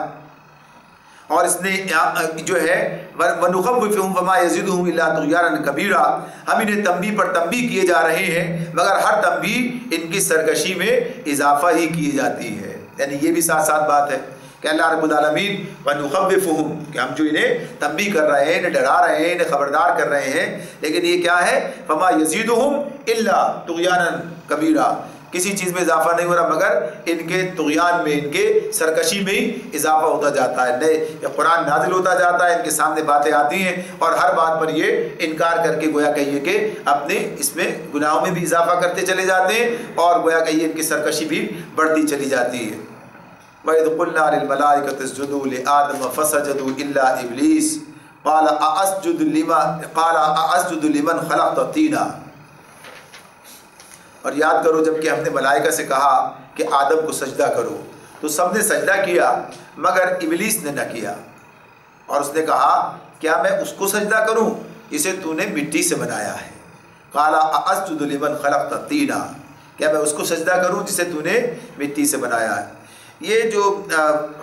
اور اس نے جو ہے وَنُخَوِّفُهُمْ فَمَا يَزِدُهُمْ إِلَّا طُغْيَانًا كَبِيرًا، ہم انہیں تنبیہ پر تنبیہ کیے جا رہے ہیں، مگر ہر تنبیہ ان کی سرکشی میں اضافہ ہی کی جاتی ہے. یعنی یہ بھی ساتھ ساتھ بات ہے کہ اللہ رب العالمین وَنُخَوِّفُهُمْ، کہ ہم جو انہیں تنبیہ کر رہے ہیں، انہیں ڈرا رہے ہیں، انہیں خبردار کر رہے ہیں، لیکن یہ کیا ہے؟ فَمَا يَزِيدُهُمْ إِلَّا طُغْيَانًا كَبِيرًا، کسی چیز میں اضافہ نہیں ہو رہا مگر ان کے طغیان میں، ان کے سرکشی میں ہی اضافہ ہوتا جاتا ہے. نئے قرآن نازل ہوتا جاتا ہے، ان کے سامنے باتیں آتی ہیں، اور ہر بات پر یہ انکار کر کے گویا کہیے کہ اپنے اس میں گناہوں میں بھی اضافہ کرتے چلے جاتے ہیں، اور گویا کہیے ان کی سرکشی بھی بڑھتی چلی جاتی ہے. وَإِذْ قُلْنَا لِلْمَلَائِكَةِ اسْجُدُوا لِآدَمَ فَسَجَدُوا إِلَّا إِبْلِيسَ قَالَ أَأَسْجُدُ لِمَنْ خَلَقْتَ طِينًا. اور یاد کرو جب کہ ہم نے ملائکہ سے کہا کہ آدم کو سجدہ کرو، تو سب نے سجدہ کیا مگر ابلیس نے نہ کیا. اور اس نے کہا کیا میں اس کو سجدہ کروں اسے تو نے مٹی سے بنایا ہے. قال أسجد لمن خلقت طینا، کیا میں اس کو سجدہ کروں جسے تو نے مٹی سے بنایا ہے. یہ جو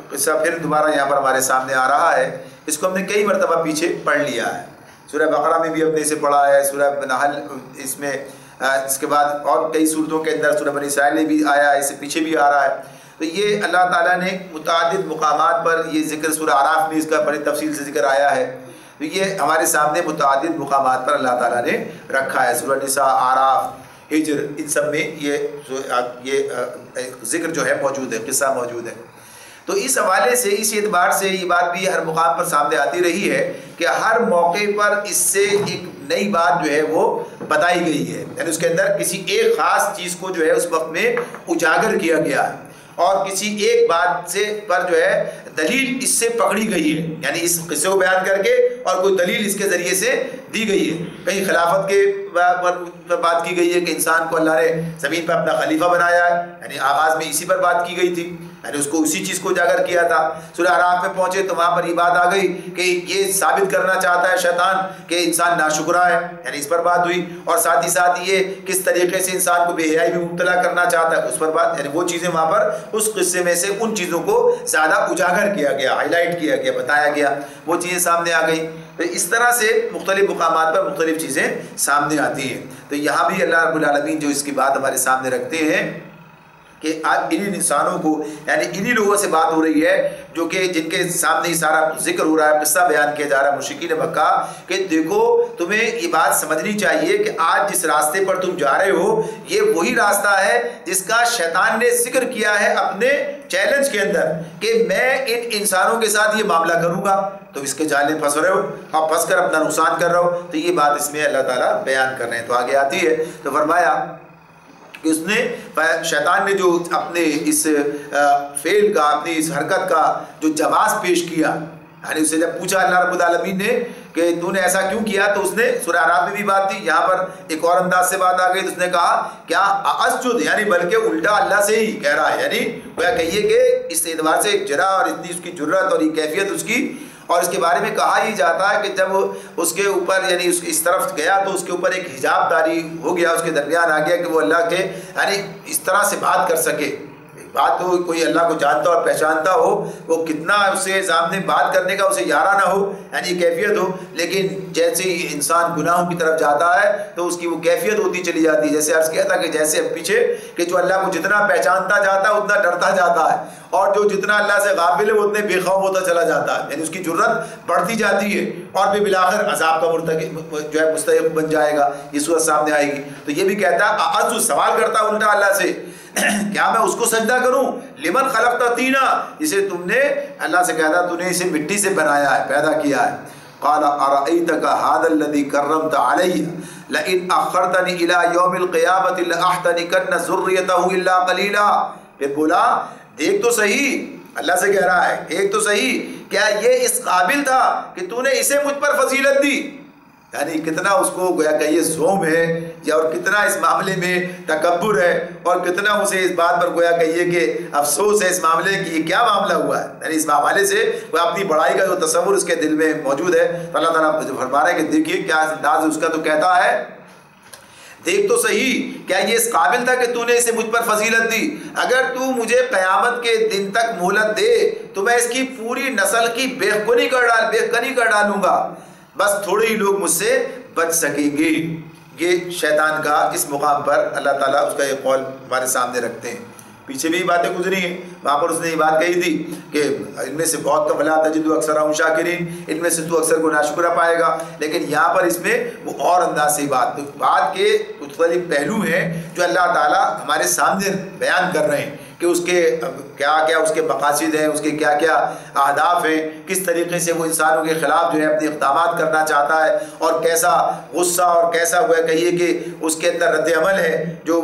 قصہ پھر دوبارہ یہاں پر ہمارے سامنے آ رہا ہے، اس کو ہم نے کئی مرتبہ پیچھے پڑھ لیا ہے. سورہ بقرہ میں بھی ہم نے اسے پڑھا ہے، سورہ نحل اس میں، اس کے بعد اور کئی صورتوں کے اندر سورہ بنی اسرائیل میں بھی آیا ہے، اس سے پیچھے بھی آ رہا ہے. تو یہ اللہ تعالیٰ نے متعدد مقامات پر یہ ذکر، سورہ اعراف میں اس کا بڑی تفصیل سے ذکر آیا ہے. تو یہ ہمارے سامنے متعدد مقامات پر اللہ تعالیٰ نے رکھا ہے. سورہ نساء، اعراف، ہجر، ان سب میں یہ ذکر جو ہے موجود ہے، قصہ موجود ہے. تو اس حوالے سے، اس اعتبار سے یہ بات بھی ہر مقام پر سامنے آتی رہی ہے کہ ہر موقع پر اس سے ایک نئی بات جو ہے وہ بتائی گئی ہے، یعنی اس کے اندر کسی ایک خاص چیز کو جو ہے اس وقت میں اجاگر کیا گیا ہے، اور کسی ایک بات سے پر جو ہے دلیل اس سے پکڑی گئی ہے، یعنی اس قصے کو بیان کر کے اور کوئی دلیل اس کے ذریعے سے دی گئی ہے۔ کہیں خلافت کے پر بات کی گئی ہے کہ انسان کو اللہ نے زمین پر اپنا خلیفہ بنایا ہے، یعنی آغاز میں اسی پر بات کی گئی تھی، یعنی اس کو اسی چیز کو اجاگر کیا تھا۔ سورہ اعراف میں پہنچے تو وہاں پر یہ بات آ گئی کہ یہ ثابت کرنا چاہتا ہے شیطان کہ انسان ناشکرا ہے، یعنی اس پر بات ہوئی، اور ساتھ ہی ساتھ یہ کس طریقے سے انسان کو بے حیائی میں مبتلا کرنا چاہتا ہے اس پر بات، یعنی وہ چیزیں وہاں پر اس قصے میں سے ان چیزوں کو زیادہ اجاگر کیا گیا، ہائی لائٹ کیا گیا، بتایا گیا، وہ چیزیں سامنے آ گئی۔ تو اس طرح سے مختلف مقامات پر مختلف چیزیں سامنے آتی ہیں۔ تو یہاں بھی اللہ رب العالمین جو اس کی بات ہمارے سامنے رکھتے ہیں کہ آج ان انسانوں کو، یعنی انہی لوگوں سے بات ہو رہی ہے جو کہ جن کے سامنے ہی سارا ذکر ہو رہا ہے، قصہ بیان کیا جا رہا ہے مشرکین مکہ، کہ دیکھو تمہیں یہ بات سمجھنی چاہیے کہ آج جس راستے پر تم جا رہے ہو یہ وہی راستہ ہے جس کا شیطان نے ذکر کیا ہے اپنے چیلنج کے اندر کہ میں ان انسانوں کے ساتھ یہ معاملہ کروں گا، تو اس کے جال میں پھنس رہے ہو، اب پھنس کر اپنا نقصان کر رہے ہو۔ تو یہ بات اس میں اللہ تعالیٰ بیان کر رہے ہیں۔ تو آگے آتی ہے تو فرمایا کہ اس نے شیطان نے جو اپنے اس فعل کا، اپنی اس حرکت کا جو جواز پیش کیا، یعنی اسے جب پوچھا اللہ رب العالمین نے کہ تو نے ایسا کیوں کیا، تو اس نے سورہ اعراف میں بھی بات تھی، یہاں پر ایک اور انداز سے بات آ گئی، تو اس نے کہا کیا اسجد، یعنی بلکہ الٹا اللہ سے ہی کہہ رہا ہے، یعنی وہ کہیے کہ اس اعتبار سے ایک جرأت اور اتنی اس کی جرأت اور یہ کیفیت اس کی، اور اس کے بارے میں کہا ہی جاتا ہے کہ جب اس کے اوپر یعنی اس طرف گیا تو اس کے اوپر ایک حجاب داری ہو گیا، اس کے درمیان آ گیا کہ وہ اللہ کے یعنی اس طرح سے بات کر سکے۔ بات تو کوئی اللہ کو جانتا اور پہچانتا ہو، وہ کتنا اسے سامنے بات کرنے کا اسے یارانہ ہو، یعنی کیفیت ہو، لیکن جیسے ہی انسان گناہوں کی طرف جاتا ہے تو اس کی وہ کیفیت ہوتی چلی جاتی ہے۔ جیسے عرض کیا تھا کہ جیسے پیچھے کہ جو اللہ کو جتنا پہچانتا جاتا ہے اتنا ڈرتا جاتا ہے، اور جو جتنا اللہ سے غافل ہے وہ اتنے بے خوف ہوتا چلا جاتا ہے، یعنی اس کی جرت بڑھتی جاتی ہے، اور بھی بالآخر عذاب کا مرتکب جو ہے مستحق بن جائے گا۔ یہ صورت سامنے آئے گی۔ تو یہ بھی کہتا ہے عزو سوال کرتا ہے الٹا اللہ سے کیا میں اس کو سجدہ کروں، لمن خلقت طینا، جسے تم نے اللہ سے کہتا تو نے اسے مٹی سے بنایا ہے، پیدا کیا ہے۔ قال ارأيتك هذا الذي كرمت علي لئن اخرتني الى يوم القيامه لاحتنكن ذريته الا قليلا۔ پھر بولا دیکھ تو صحیح، اللہ سے کہہ رہا ہے ایک تو صحیح، کیا یہ اس قابل تھا کہ تو نے اسے مجھ پر فضیلت دی، یعنی کتنا اس کو گویا کہ یہ زوم ہے یا اور کتنا اس معاملے میں تکبر ہے، اور کتنا اسے اس بات پر گویا کہ یہ کہ افسوس ہے اس معاملے کی یہ کیا معاملہ ہوا ہے، یعنی اس حوالے سے وہ اپنی بڑائی کا جو تصور اس کے دل میں موجود ہے۔ تو اللہ تعالیٰ جو فرما رہا ہے کہ دیکھیے کیا انداز ہے اس کا، تو کہتا ہے دیکھ تو صحیح، کیا یہ اس قابل تھا کہ تو نے اسے مجھ پر فضیلت دی، اگر تو مجھے قیامت کے دن تک مہلت دے تو میں اس کی پوری نسل کی بے کنی کر ڈالوں گا، بس تھوڑے ہی لوگ مجھ سے بچ سکیں گے۔ یہ شیطان کا اس مقام پر اللہ تعالیٰ اس کا یہ قول ہمارے سامنے رکھتے ہیں۔ پیچھے بھی باتیں گزری ہیں، وہاں پر اس نے یہ بات کہی تھی کہ ان میں سے بہت کم، وَلَا تَجِدُ أَكْثَرَهُمْ شَاكِرِينَ، ان میں سے تو اکثر کو ناشکرہ پائے گا، لیکن یہاں پر اس میں وہ اور انداز سے بات کے مختلف پہلو ہیں جو اللہ تعالیٰ ہمارے سامنے بیان کر رہے ہیں کہ اس کے کیا کیا اس کے مقاصد ہیں، اس کے کیا کیا اہداف ہیں، کس طریقے سے وہ انسانوں کے خلاف جو ہے اپنے اقدامات کرنا چاہتا ہے، اور کیسا غصہ اور کیسا ہوا کہیے کہ اس کے اندر رد عمل ہے جو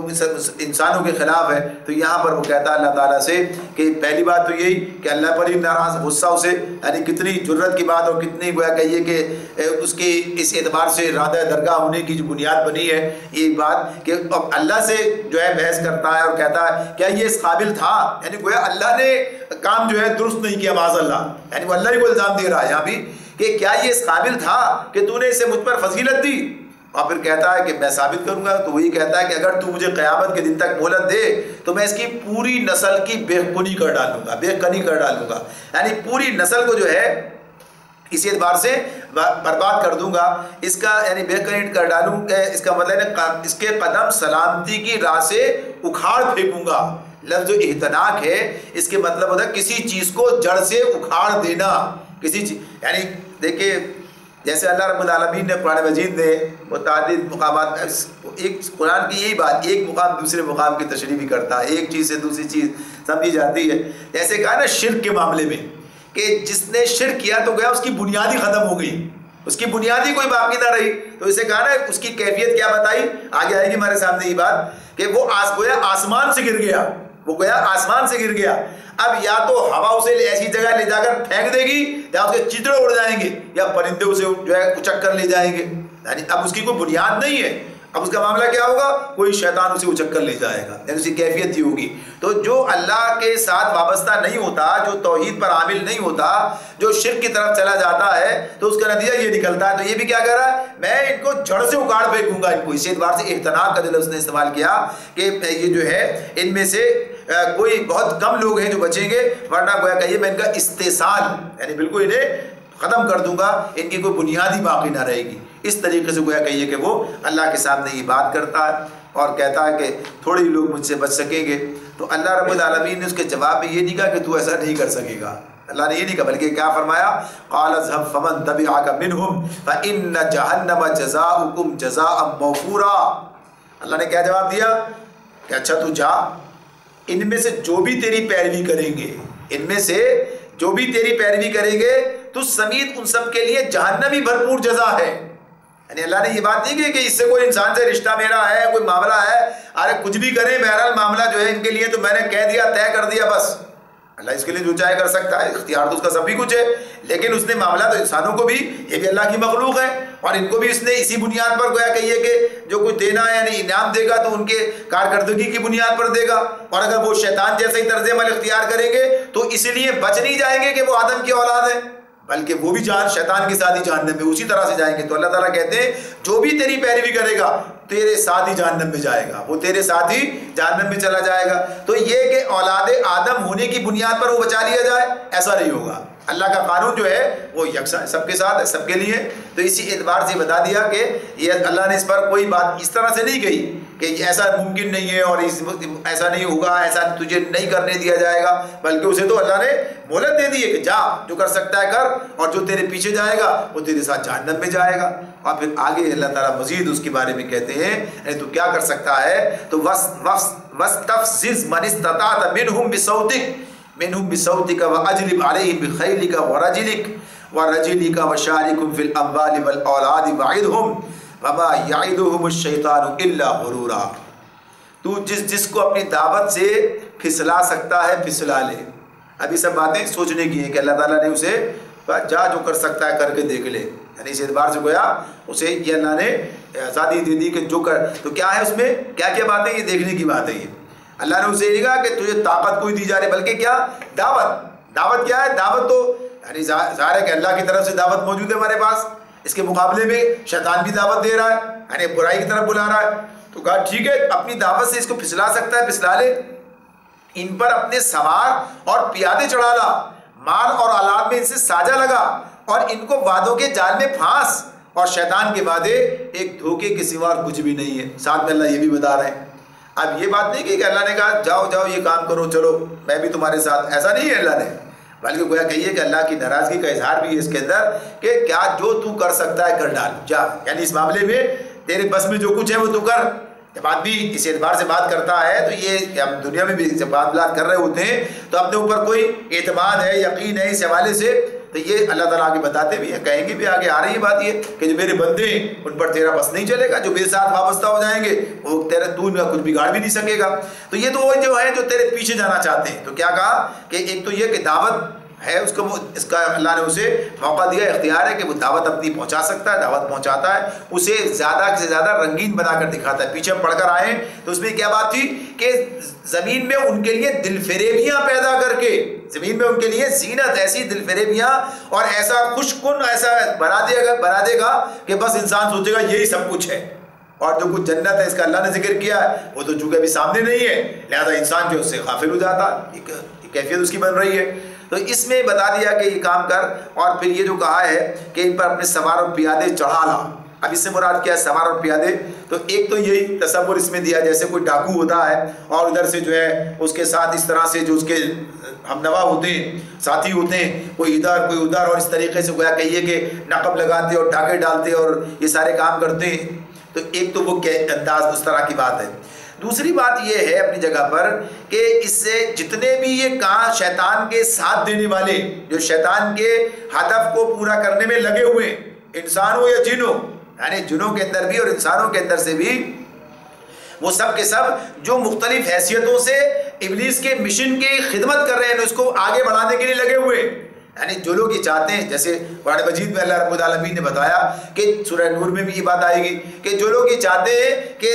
انسانوں کے خلاف ہے۔ تو یہاں پر وہ کہتا ہے اللہ تعالیٰ سے کہ پہلی بات تو یہی کہ اللہ پر ہی ناراض، غصہ اسے یعنی کتنی جرت کی بات اور کتنی گویا کہیے کہ اس کی اس اعتبار سے ارادہ درگاہ ہونے کی جو بنیاد بنی ہے یہ بات کہ اب اللہ سے جو ہے بحث کرتا ہے اور کہتا ہے کیا یہ اس قابل تھا، یعنی گویا اللہ نے کام جو ہے درست نہیں کیا، معاذ اللہ، یعنی وہ اللہ ہی کو الزام دے رہا ہے یہاں بھی کہ کیا یہ اس قابل تھا کہ تو نے اسے مجھ پر فضیلت دی، اور پھر کہتا ہے کہ میں ثابت کروں گا۔ تو وہی کہتا ہے کہ اگر تو مجھے قیامت کے دن تک مہلت دے تو میں اس کی پوری نسل کی بے کنی کر ڈالوں گا، یعنی پوری نسل کو جو ہے اسی اعتبار سے برباد کر دوں گا، اس کا یعنی بے کنی کر ڈالوں گا، اس کا مطلب ہے اس کے قدم سلامتی کی راہ سے اکھاڑ پھینکوں گا۔ لفظ جو احتناک ہے اس کے مطلب ہوتا ہے کسی چیز کو جڑ سے اکھاڑ دینا، کسی چیز، یعنی دیکھیں جیسے اللہ رب العالمین نے قرآن مجید نے متعدد مقامات، ایک قرآن کی یہی بات، ایک مقام دوسرے مقام کی تشریح بھی کرتا ہے، ایک چیز سے دوسری چیز سمجھی جاتی ہے۔ جیسے کہا نا شرک کے معاملے میں کہ جس نے شرک کیا تو گیا اس کی بنیاد ہی ختم ہو گئی، اس کی بنیادی کوئی باقی نہ رہی. تو اسے کہا نا اس کی کیفیت کیا بتائی, آگے آئے گی ہمارے سامنے یہ بات کہ وہ گویا آسمان سے گر گیا, وہ گویا آسمان سے گر گیا. اب یا تو ہوا اسے ایسی جگہ لے جا کر پھینک دے گی یا اس کے چتڑے اڑ جائیں گے یا پرندے اسے جو ہے اچک کر لے جائیں گے. یعنی اب اس کی کوئی بنیاد نہیں ہے. اب اس کا معاملہ کیا ہوگا, کوئی شیطان اسے اچک کر لے جائے گا, یعنی اس کی کیفیت یہ ہوگی. تو جو اللہ کے ساتھ وابستہ نہیں ہوتا, جو توحید پر عامل نہیں ہوتا, جو شرک کی طرف چلا جاتا ہے, تو اس کا نتیجہ یہ نکلتا ہے. تو یہ بھی کیا کہہ رہا ہے, میں ان کو جڑ سے اکاڑ پھینکوں گا ان کو. اسی اعتبار سے اجتناب کا جو لفظ نے استعمال کیا کہ یہ جو ہے ان میں سے کوئی بہت کم لوگ ہیں جو بچیں گے, ورنہ گویا کہیے میں ان کا استحصال یعنی بالکل انہیں ختم کر دوں گا, ان کی کوئی بنیادی باقی نہ رہے گی. اس طریقے سے گویا کہیے کہ وہ اللہ کے سامنے یہ بات کرتا ہے اور کہتا ہے کہ تھوڑے ہی لوگ مجھ سے بچ سکیں گے. تو اللہ رب العالمین نے اس کے جواب میں یہ نہیں کہا کہ تو ایسا نہیں کر سکے گا. اللہ نے یہ نہیں کہا, بلکہ کیا فرمایا, قال اذهب فمن تبعك منهم فإن جہنم جزاؤكم جزاء موفورا. اللہ نے کیا جواب دیا کہ اچھا تو جا, ان میں سے جو بھی تیری پیروی کریں گے, ان میں سے جو بھی تیری پیروی کریں گے تو سمیت ان سب کے لیے جہنم ہی بھرپور جزا ہے. یعنی اللہ نے یہ بات نہیں کی کہ اس سے کوئی انسان سے رشتہ میرا ہے, کوئی معاملہ ہے, ارے کچھ بھی کریں بہرحال معاملہ جو ہے ان کے لیے تو میں نے کہہ دیا, طے کر دیا بس. اللہ اس کے لیے جو چاہے کر سکتا ہے, اختیار تو اس کا سبھی کچھ ہے, لیکن اس نے معاملہ تو انسانوں کو بھی, یہ بھی اللہ کی مخلوق ہے, اور ان کو بھی اس نے اسی بنیاد پر گویا کہیے کہ جو کچھ دینا ہے یعنی انعام دے گا تو ان کے کارکردگی کی بنیاد پر دے گا. اور اگر وہ شیطان جیسا ہی طرز عمل اختیار کریں گے تو اس لیے بچ نہیں جائیں گے کہ وہ آدم کی اولاد ہے, بلکہ وہ بھی شیطان کے ساتھ ہی جہنم میں اسی طرح سے جائیں گے. تو اللہ تعالیٰ کہتے ہیں جو بھی تیری پیروی کرے گا تیرے ساتھ ہی جہنم میں جائے گا, وہ تیرے ساتھ ہی جہنم میں چلا جائے گا. تو یہ کہ اولاد آدم ہونے کی بنیاد پر وہ بچا لیا جائے, ایسا نہیں ہوگا. اللہ کا قانون جو ہے وہ یکساں سب کے ساتھ ہے, سب کے لیے. تو اسی اعتبار سے بتا دیا کہ یہ اللہ نے اس پر کوئی بات اس طرح سے نہیں کہی کہ ایسا ممکن نہیں ہے اور ایسا نہیں ہوگا, ایسا تجھے نہیں کرنے دیا جائے گا, بلکہ اسے تو اللہ نے مہلت دے دی ہے کہ جا, جو کر سکتا ہے کر, اور جو تیرے پیچھے جائے گا وہ تیرے ساتھ جہنم میں جائے گا. اور پھر آگے اللہ تعالیٰ مزید اس کے بارے میں کہتے ہیں تو کیا کر سکتا ہے, تو وَاسْتَفْزِزْ مَنِ اسْتَطَعْتَ مِنْهُمْ بِصَوْتِكَ وَأَجْلِبْ عَلَيْهِمْ بِخَيْلِكَ وَرَجِلِكَ وَشَارِكْهُمْ فِي الْأَمْوَالِ وَالْأَوْلَادِ وَعِدْهُمْ وَمَا يَعِدُهُمُ الشَّيْطَانُ إِلَّا غُرُورًا. تو جس کو اپنی دعوت سے پھسلا سکتا ہے پھسلا لے. اب یہ سب باتیں سوچنے کی ہیں کہ اللہ تعالیٰ نے اسے جا جو کر سکتا ہے کر کے دیکھ لے. یعنی اس اعتبار سے گویا اسے یہ اللہ نے آزادی دے دی کہ جو کر. تو کیا ہے اس میں, کیا کیا باتیں, یہ دیکھنے کی بات ہے. یہ اللہ نے اسے یہ کہا کہ تجھے طاقت کوئی دی جا رہی, بلکہ کیا دعوت کیا ہے, دعوت تو یعنی ظاہر ہے کہ اللہ کی طرف سے دعوت موجود ہے ہمارے پاس, اس کے مقابلے میں شیطان بھی دعوت دے رہا ہے, یعنی برائی کی طرف بلا رہا ہے. تو کہا ٹھیک ہے, اپنی دعوت سے اس کو پھسلا سکتا ہے پھسلا لے, ان پر اپنے سوار اور پیادے چڑھا لا, مال اور اولاد میں ان سے ساجا لگا, اور ان کو وعدوں کے جال میں پھانس, اور شیطان کے وعدے ایک دھوکے کے سوا کچھ بھی نہیں ہے. ساتھ میں اللہ یہ بھی بتا رہے ہیں. اب یہ بات نہیں کہ اللہ نے کہا جاؤ یہ کام کرو, چلو میں بھی تمہارے ساتھ, ایسا نہیں ہے اللہ نے, بلکہ گویا کہیے کہ اللہ کی ناراضگی کا اظہار بھی ہے اس کے اندر کہ کیا جو تو کر سکتا ہے کر ڈال, جا, یعنی اس معاملے میں تیرے بس میں جو کچھ ہے وہ تو کر. جب آدمی اس اعتبار سے بات کرتا ہے تو یہ ہم دنیا میں بھی جب بات کر رہے ہوتے ہیں تو اپنے اوپر کوئی اعتماد ہے, یقین ہے اس حوالے سے, تو یہ اللہ تعالیٰ آگے بتاتے بھی ہیں, کہیں گے بھی آگے آ رہی ہے بات یہ کہ جو میرے بندے ہیں ان پر تیرا بس نہیں چلے گا, جو میرے ساتھ وابستہ ہو جائیں گے وہ تو ان کا کچھ بگاڑ بھی نہیں سکے گا. تو یہ تو وہ جو ہے جو تیرے پیچھے جانا چاہتے ہیں. تو کیا کہا کہ ایک تو یہ کہ دعوت ہے اس کو, اس کا اللہ نے اسے موقع دیا, اختیار ہے کہ وہ دعوت اپنی پہنچا سکتا ہے, دعوت پہنچاتا ہے, اسے زیادہ سے زیادہ رنگین بنا کر دکھاتا ہے. پیچھے ہم پڑھ کر آئے تو اس میں کیا بات تھی کہ زمین میں ان کے لیے دل فریبیاں پیدا کر کے, زمین میں ان کے لیے زینت, ایسی دل فریبیاں اور ایسا خوش کن ایسا بنا دے گا کہ بس انسان سوچے گا یہی سب کچھ ہے. اور جو کچھ جنت ہے اس کا اللہ نے ذکر کیا ہے وہ تو چونکہ ابھی سامنے نہیں ہے, لہذا انسان جو اس سے غافل ہو جاتا, کیفیت اس کی بن رہی ہے. تو اس میں بتا دیا کہ یہ کام کر, اور پھر یہ جو کہا ہے کہ ان پر اپنے سوار اور پیادے چڑھا لا. اب اس سے مراد کیا ہے سوار اور پیادے, تو ایک تو یہی تصور اس میں دیا جیسے کوئی ڈاکو ہوتا ہے اور ادھر سے جو ہے اس کے ساتھ اس طرح سے جو اس کے ہم نوا ہوتے ہیں, ساتھی ہوتے ہیں, کوئی ادھر کوئی ادھر, اور اس طریقے سے گویا کہیے کہ نقب لگاتے اور ڈاکے ڈالتے اور یہ سارے کام کرتے ہیں. تو ایک تو وہ انداز اس طرح کی بات ہے. دوسری بات یہ ہے اپنی جگہ پر کہ اس سے جتنے بھی یہ کام شیطان کے ساتھ دینے والے, جو شیطان کے ہدف کو پورا کرنے میں لگے ہوئے, انسان ہو یا جن ہو، یعنی جنوں کے اندر بھی اور انسانوں کے اندر سے بھی، وہ سب کے سب جو مختلف حیثیتوں سے ابلیس کے مشن کی خدمت کر رہے ہیں، اس کو آگے بڑھانے کے لیے لگے ہوئے، یعنی جو لوگ یہ چاہتے ہیں، جیسے قرآن مجید میں اللہ رب العالمین نے بتایا کہ سورہ نور میں بھی یہ بات آئے گی کہ جو لوگ یہ چاہتے ہیں کہ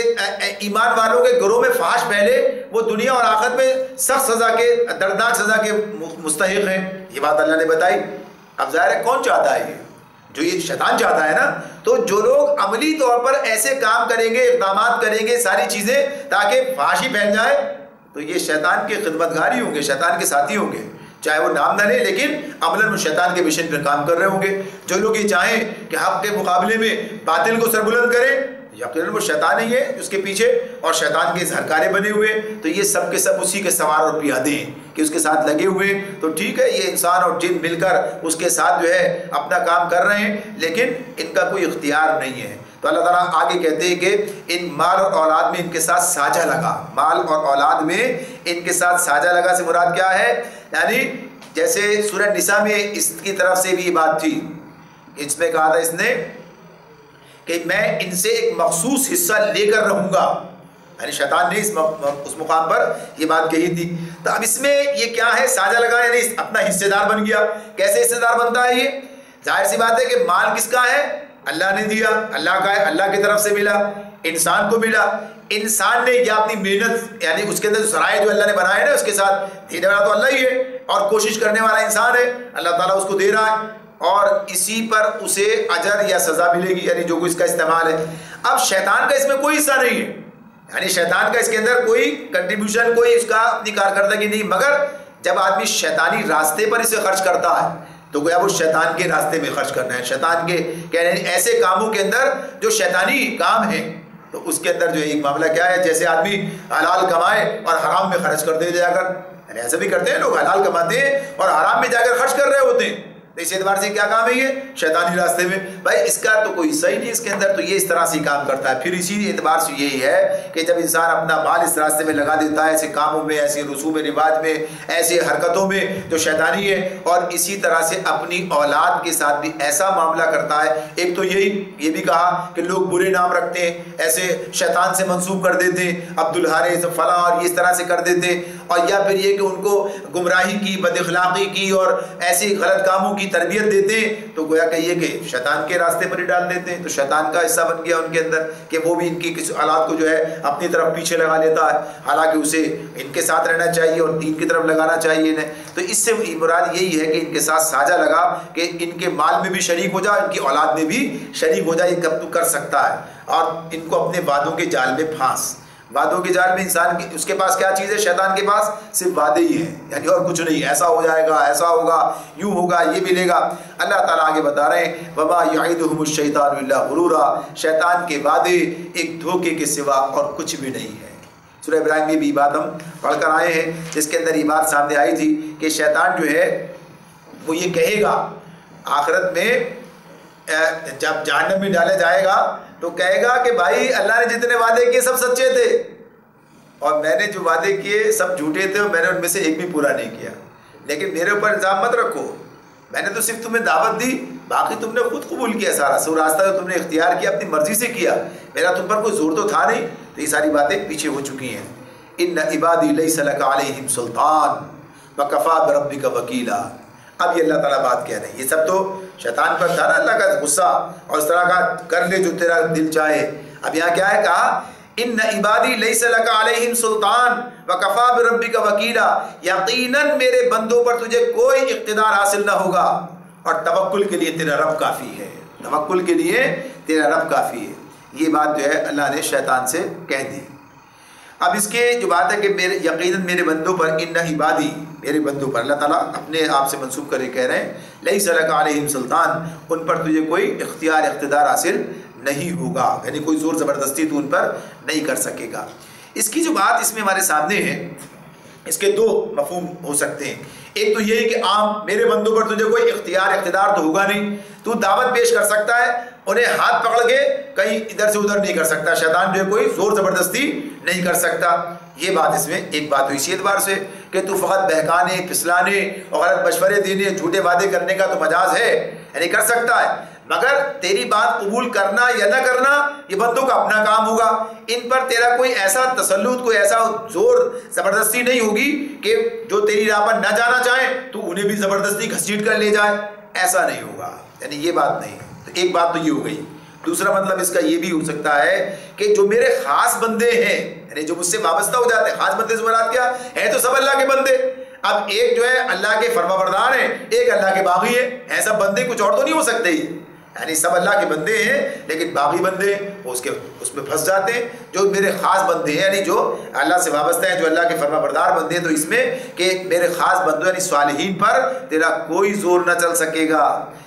ایمان والوں کے گھروں میں فحش پھیلے، وہ دنیا اور آخرت میں سخت سزا کے، دردناک سزا کے مستحق ہیں، یہ بات اللہ نے بتائی۔ اب ظاہر ہے کون چاہتا ہے یہ؟ جو یہ شیطان چاہتا ہے نا۔ تو جو لوگ عملی طور پر ایسے کام کریں گے، اقدامات کریں گے، ساری چیزیں تاکہ فحاشی پھیل جائے، تو یہ شیطان کے خدمتگار ہی ہوں گے، شیطان کے ساتھی ہوں گے، چاہے وہ نام نہ لیں، لیکن عملاً وہ شیطان کے مشن پر کام کر رہے ہوں گے۔ جو لوگ یہ چاہیں کہ حق کے مقابلے میں باطل کو سربلند کریں، یقیناً وہ شیطان ہی ہے اس کے پیچھے، اور شیطان کے سرکارے بنے ہوئے، تو یہ سب کے سب اسی کے سوار اور پیادے ہیں کہ اس کے ساتھ لگے ہوئے۔ تو ٹھیک ہے، یہ انسان اور جن مل کر اس کے ساتھ جو ہے اپنا کام کر رہے ہیں، لیکن ان کا کوئی اختیار نہیں ہے۔ تو اللہ تعالیٰ آگے کہتے ہیں کہ ان مال اور اولاد میں ان کے ساتھ سانجھا لگا۔ مال اور اولاد میں ان کے ساتھ سانجھا لگا سے مراد کیا ہے؟ یعنی جیسے سورہ نساء میں اس کی طرف سے بھی یہ بات تھی، اس میں کہا تھا اس نے کہ میں ان سے ایک مخصوص حصہ لے کر رہوں گا، یعنی شیطان نے اس مقام پر یہ بات کہی تھی۔ تو اب اس میں یہ کیا ہے؟ سانجھا لگا، یعنی اپنا حصے دار بن گیا۔ کیسے حصے دار بنتا ہے یہ؟ ظاہر سی بات ہے کہ مال کس کا ہے؟ اللہ نے دیا، اللہ کا ہے، اللہ کی طرف سے ملا، انسان کو ملا۔ انسان نے یا اپنی محنت، یعنی اس کے اندر ذرائع جو اللہ نے بنائے نا، اس کے ساتھ دینے والا تو اللہ ہی ہے، اور کوشش کرنے والا انسان ہے، اللہ تعالیٰ اس کو دے رہا ہے، اور اسی پر اسے اجر یا سزا ملے گی، یعنی جو اس کا استعمال ہے۔ اب شیطان کا اس میں کوئی حصہ نہیں ہے، یعنی شیطان کا اس کے اندر کوئی کنٹریبیوشن، کوئی اس کا اپنی کارکردگی نہیں، مگر جب آدمی شیطانی راستے پر اسے خرچ کرتا ہے تو گویا وہ شیطان کے راستے میں خرچ کرنا ہے، شیطان کے کہنے ایسے کاموں کے اندر جو شیطانی کام ہے، تو اس کے اندر جو ایک معاملہ کیا ہے، جیسے آدمی حلال کمائے اور حرام میں خرچ کر دے جا کر، یعنی ایسا بھی کرتے ہیں لوگ، حلال کماتے ہیں اور حرام میں جا کر خرچ کر رہے ہوتے ہیں، تو اس اعتبار سے کیا کام ہے یہ؟ شیطانی راستے میں۔ بھائی اس کا تو کوئی صحیح نہیں اس کے اندر، تو یہ اس طرح سے کام کرتا ہے۔ پھر اسی اعتبار سے یہی ہے کہ جب انسان اپنا مال اس راستے میں لگا دیتا ہے، ایسے کاموں میں، ایسے رسوم رواج میں، ایسے حرکتوں میں جو شیطانی ہے، اور اسی طرح سے اپنی اولاد کے ساتھ بھی ایسا معاملہ کرتا ہے۔ ایک تو یہ بھی کہا کہ لوگ برے نام رکھتے ہیں، ایسے شیطان سے منسوب کر دیتے ہیں، عبد الحارث فلاں اور اس طرح سے کر دیتے ہیں، اور یا پھر یہ کہ ان کو گمراہی کی، بد اخلاقی کی اور ایسی غلط کاموں کی تربیت دیتے ہیں، تو گویا کہ یہ کہ شیطان کے راستے پر ہی ڈال دیتے ہیں، تو شیطان کا حصہ بن گیا ان کے اندر کہ وہ بھی ان کی کسی اولاد کو جو ہے اپنی طرف پیچھے لگا لیتا ہے، حالانکہ اسے ان کے ساتھ رہنا چاہیے اور دین کی طرف لگانا چاہیے انہیں۔ تو اس سے مراد یہی ہے کہ ان کے ساتھ سانجھا لگا کہ ان کے مال میں بھی شریک ہو جائے، ان کی اولاد میں بھی شریک ہو جائے، یہ کب تو کر سکتا ہے، اور ان کو اپنے وعدوں کے جال میں پھانس۔ وعدوں کے جال میں انسان کی، اس کے پاس کیا چیز ہے؟ شیطان کے پاس صرف وعدے ہی ہیں، یعنی اور کچھ نہیں، ایسا ہو جائے گا، ایسا ہوگا، یوں ہوگا، یہ ملے گا۔ اللہ تعالیٰ آگے بتا رہے ہیں وَمَا يَعِدُهُمُ الشَّيْطَانُ إِلَّا غُرُورًا، شیطان کے وعدے ایک دھوکے کے سوا اور کچھ بھی نہیں ہے۔ سورہ ابراہیم میں بھی بات ہم پڑھ کر آئے ہیں، جس کے اندر یہ بات سامنے آئی تھی کہ شیطان جو ہے وہ یہ کہے گا آخرت میں جب جہنم میں ڈالا جائے گا تو کہے گا کہ بھائی اللہ نے جتنے وعدے کیے سب سچے تھے، اور میں نے جو وعدے کیے سب جھوٹے تھے، اور میں نے ان میں سے ایک بھی پورا نہیں کیا، لیکن میرے اوپر الزام مت رکھو، میں نے تو صرف تمہیں دعوت دی، باقی تم نے خود قبول کیا، سارا سو راستہ جو تم نے اختیار کیا اپنی مرضی سے کیا، میرا تم پر کوئی زور تو تھا نہیں۔ تو یہ ساری باتیں پیچھے ہو چکی ہیں۔ ان عبادی لیس لک علیہم سلطان وکفی بربک وکیلا۔ اب یہ اللہ تعالیٰ بات کہہ رہے ہیں، یہ سب تو شیطان پر تھا نا اللہ کا غصہ، اور اس طرح کا کر لے جو تیرا دل چاہے۔ اب یہاں کیا ہے کہا ان عبادی لیس لک علیہم سلطان وکفی بربک وکیلا، یقیناً میرے بندوں پر تجھے کوئی اقتدار حاصل نہ ہوگا، اور توکل کے لیے تیرا رب کافی ہے، توکل کے لیے تیرا رب کافی ہے۔ یہ بات جو ہے اللہ نے شیطان سے کہہ دی۔ اب اس کے جو بات ہے کہ میرے یقیناً میرے بندوں پر، ان عبادی میرے بندوں پر، اللہ تعالیٰ اپنے آپ سے منسوب کرے کہہ رہے ہیں لیس لک علیہم سلطان، ان پر تجھے کوئی اقتدار حاصل نہیں ہوگا، یعنی کوئی زور زبردستی تو ان پر نہیں کر سکے گا۔ اس کی جو بات اس میں ہمارے سامنے ہے، اس کے دو مفہوم ہو سکتے ہیں۔ ایک تو یہ ہے کہ عام میرے بندوں پر تجھے کوئی اقتدار تو ہوگا نہیں، تو دعوت پیش کر سکتا ہے، انہیں ہاتھ پکڑ کے کہیں ادھر سے ادھر نہیں کر سکتا، شیطان جو ہے کوئی زور زبردستی نہیں کر سکتا۔ یہ بات اس میں ایک بات ہوئی اسی اعتبار سے کہ تو فقط بہکانے، پھسلانے اور غلط مشورے دینے، جھوٹے وعدے کرنے کا تو مجاز ہے، یعنی کر سکتا ہے، مگر تیری بات قبول کرنا یا نہ کرنا یہ بندوں کا اپنا کام ہوگا. ان پر تیرا کوئی ایسا تسلط، کوئی ایسا زور زبردستی نہیں ہوگی کہ جو تیری راہ پر نہ جانا چاہیں تو انہیں بھی زبردستی گھسیٹ کر لے جائے، ایسا نہیں ہوگا. یعنی یہ بات نہیں. تو ایک بات تو یہ ہو گئی. دوسرا مطلب اس کا یہ بھی ہو سکتا ہے کہ جو میرے خاص بندے ہیں، یعنی جو مجھ سے وابستہ ہو جاتے ہیں، خاص بندے سے مراد کیا ہے؟ تو سب اللہ کے بندے. اب ایک جو ہے اللہ کے فرما بردار ہیں، ایک اللہ کے باغی ہے. ایسا بندے کچھ اور تو نہیں ہو سکتے ہی. یعنی سب اللہ کے بندے ہیں لیکن باغی بندے اس میں پھنس جاتے ہیں. جو میرے خاص بندے ہیں یعنی جو اللہ سے وابستہ ہیں، جو اللہ کے فرما بردار بندے ہیں، تو اس میں کہ میرے خاص بندوں یعنی صالحین پر تیرا کوئی زور نہ چل سکے گا.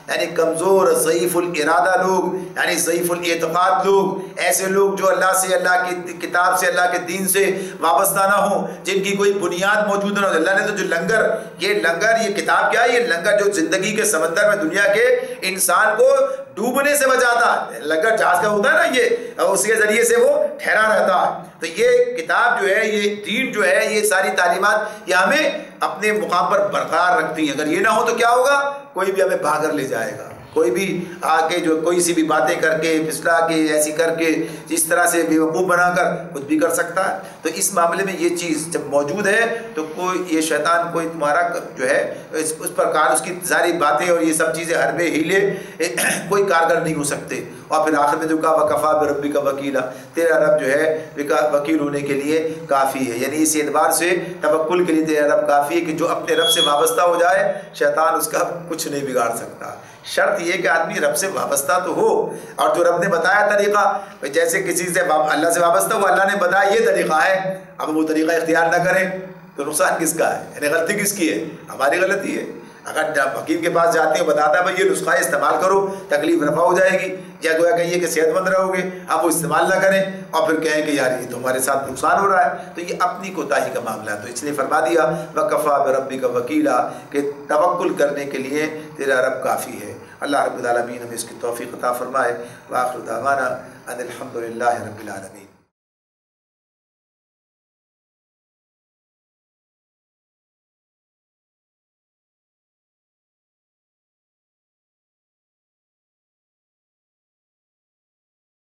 یعنی کمزور، ضعیف الارادہ لوگ، یعنی ضعیف الاعتقاد لوگ، ایسے لوگ جو اللہ سے، اللہ کی کتاب سے، اللہ کے دین سے وابستہ نہ ہوں، جن کی کوئی بنیاد موجود نہ ہو. اللہ نے تو جو لنگر، یہ کتاب کیا ہے؟ یہ لنگر جو زندگی کے سمندر میں دنیا کے انسان کو ڈوبنے سے بچاتا ہے. لنگر جہاز کا ہوتا ہے نا، یہ اس کے ذریعے سے وہ ٹھہرا رہتا ہے. تو یہ کتاب جو ہے، یہ دین جو ہے، یہ ساری تعلیمات یہ ہمیں اپنے مقام پر برقرار رکھتی ہیں. اگر یہ نہ ہو تو کیا ہوگا؟ کوئی بھی ہمیں بھاگ کر لے جائے گا. کوئی بھی آ کے جو کوئی سی بھی باتیں کر کے، پھسلا کے، ایسی کر کے، جس طرح سے بیوقوف بنا کر کچھ بھی کر سکتا ہے. تو اس معاملے میں یہ چیز جب موجود ہے تو کوئی یہ شیطان کوئی تمہارا جو ہے اس پر اس کی ساری باتیں اور یہ سب چیزیں حربے ہیلے کوئی کارگر نہیں ہو سکتے. اور پھر آخر میں جو کہا وکفا بربک وکیلا، تیرا رب جو ہے وکیل ہونے کے لیے کافی ہے. یعنی اس اعتبار سے توکل کے لیے تیرا رب کافی ہے کہ جو اپنے رب سے وابستہ ہو جائے شیطان اس کا کچھ نہیں بگاڑ سکتا. شرط یہ کہ آدمی رب سے وابستہ تو ہو، اور جو رب نے بتایا طریقہ، جیسے کسی سے اللہ سے وابستہ ہو، اللہ نے بتایا یہ طریقہ ہے، اب وہ طریقہ اختیار نہ کریں تو نقصان کس کا ہے؟ یعنی غلطی کس کی ہے؟ ہماری غلطی ہے. اگر حکیم کے پاس جاتے ہیں، بتاتا ہے بھائی یہ نسخہ استعمال کرو، تکلیف رفع ہو جائے گی، یا گویا کہیے کہ صحت مند رہو گے، آپ وہ استعمال نہ کریں اور پھر کہیں کہ یار یہ تو ہمارے ساتھ نقصان ہو رہا ہے، تو یہ اپنی کوتاہی کا معاملہ ہے. تو اس لیے فرما دیا وکفا بربک وکیلا کہ توکل کرنے کے لیے تیرا رب کافی ہے. اللہ رب العالمین ہمیں اس کی توفیق عطا فرمائے. وآخر دعوانا ان الحمد للہ رب العالمین.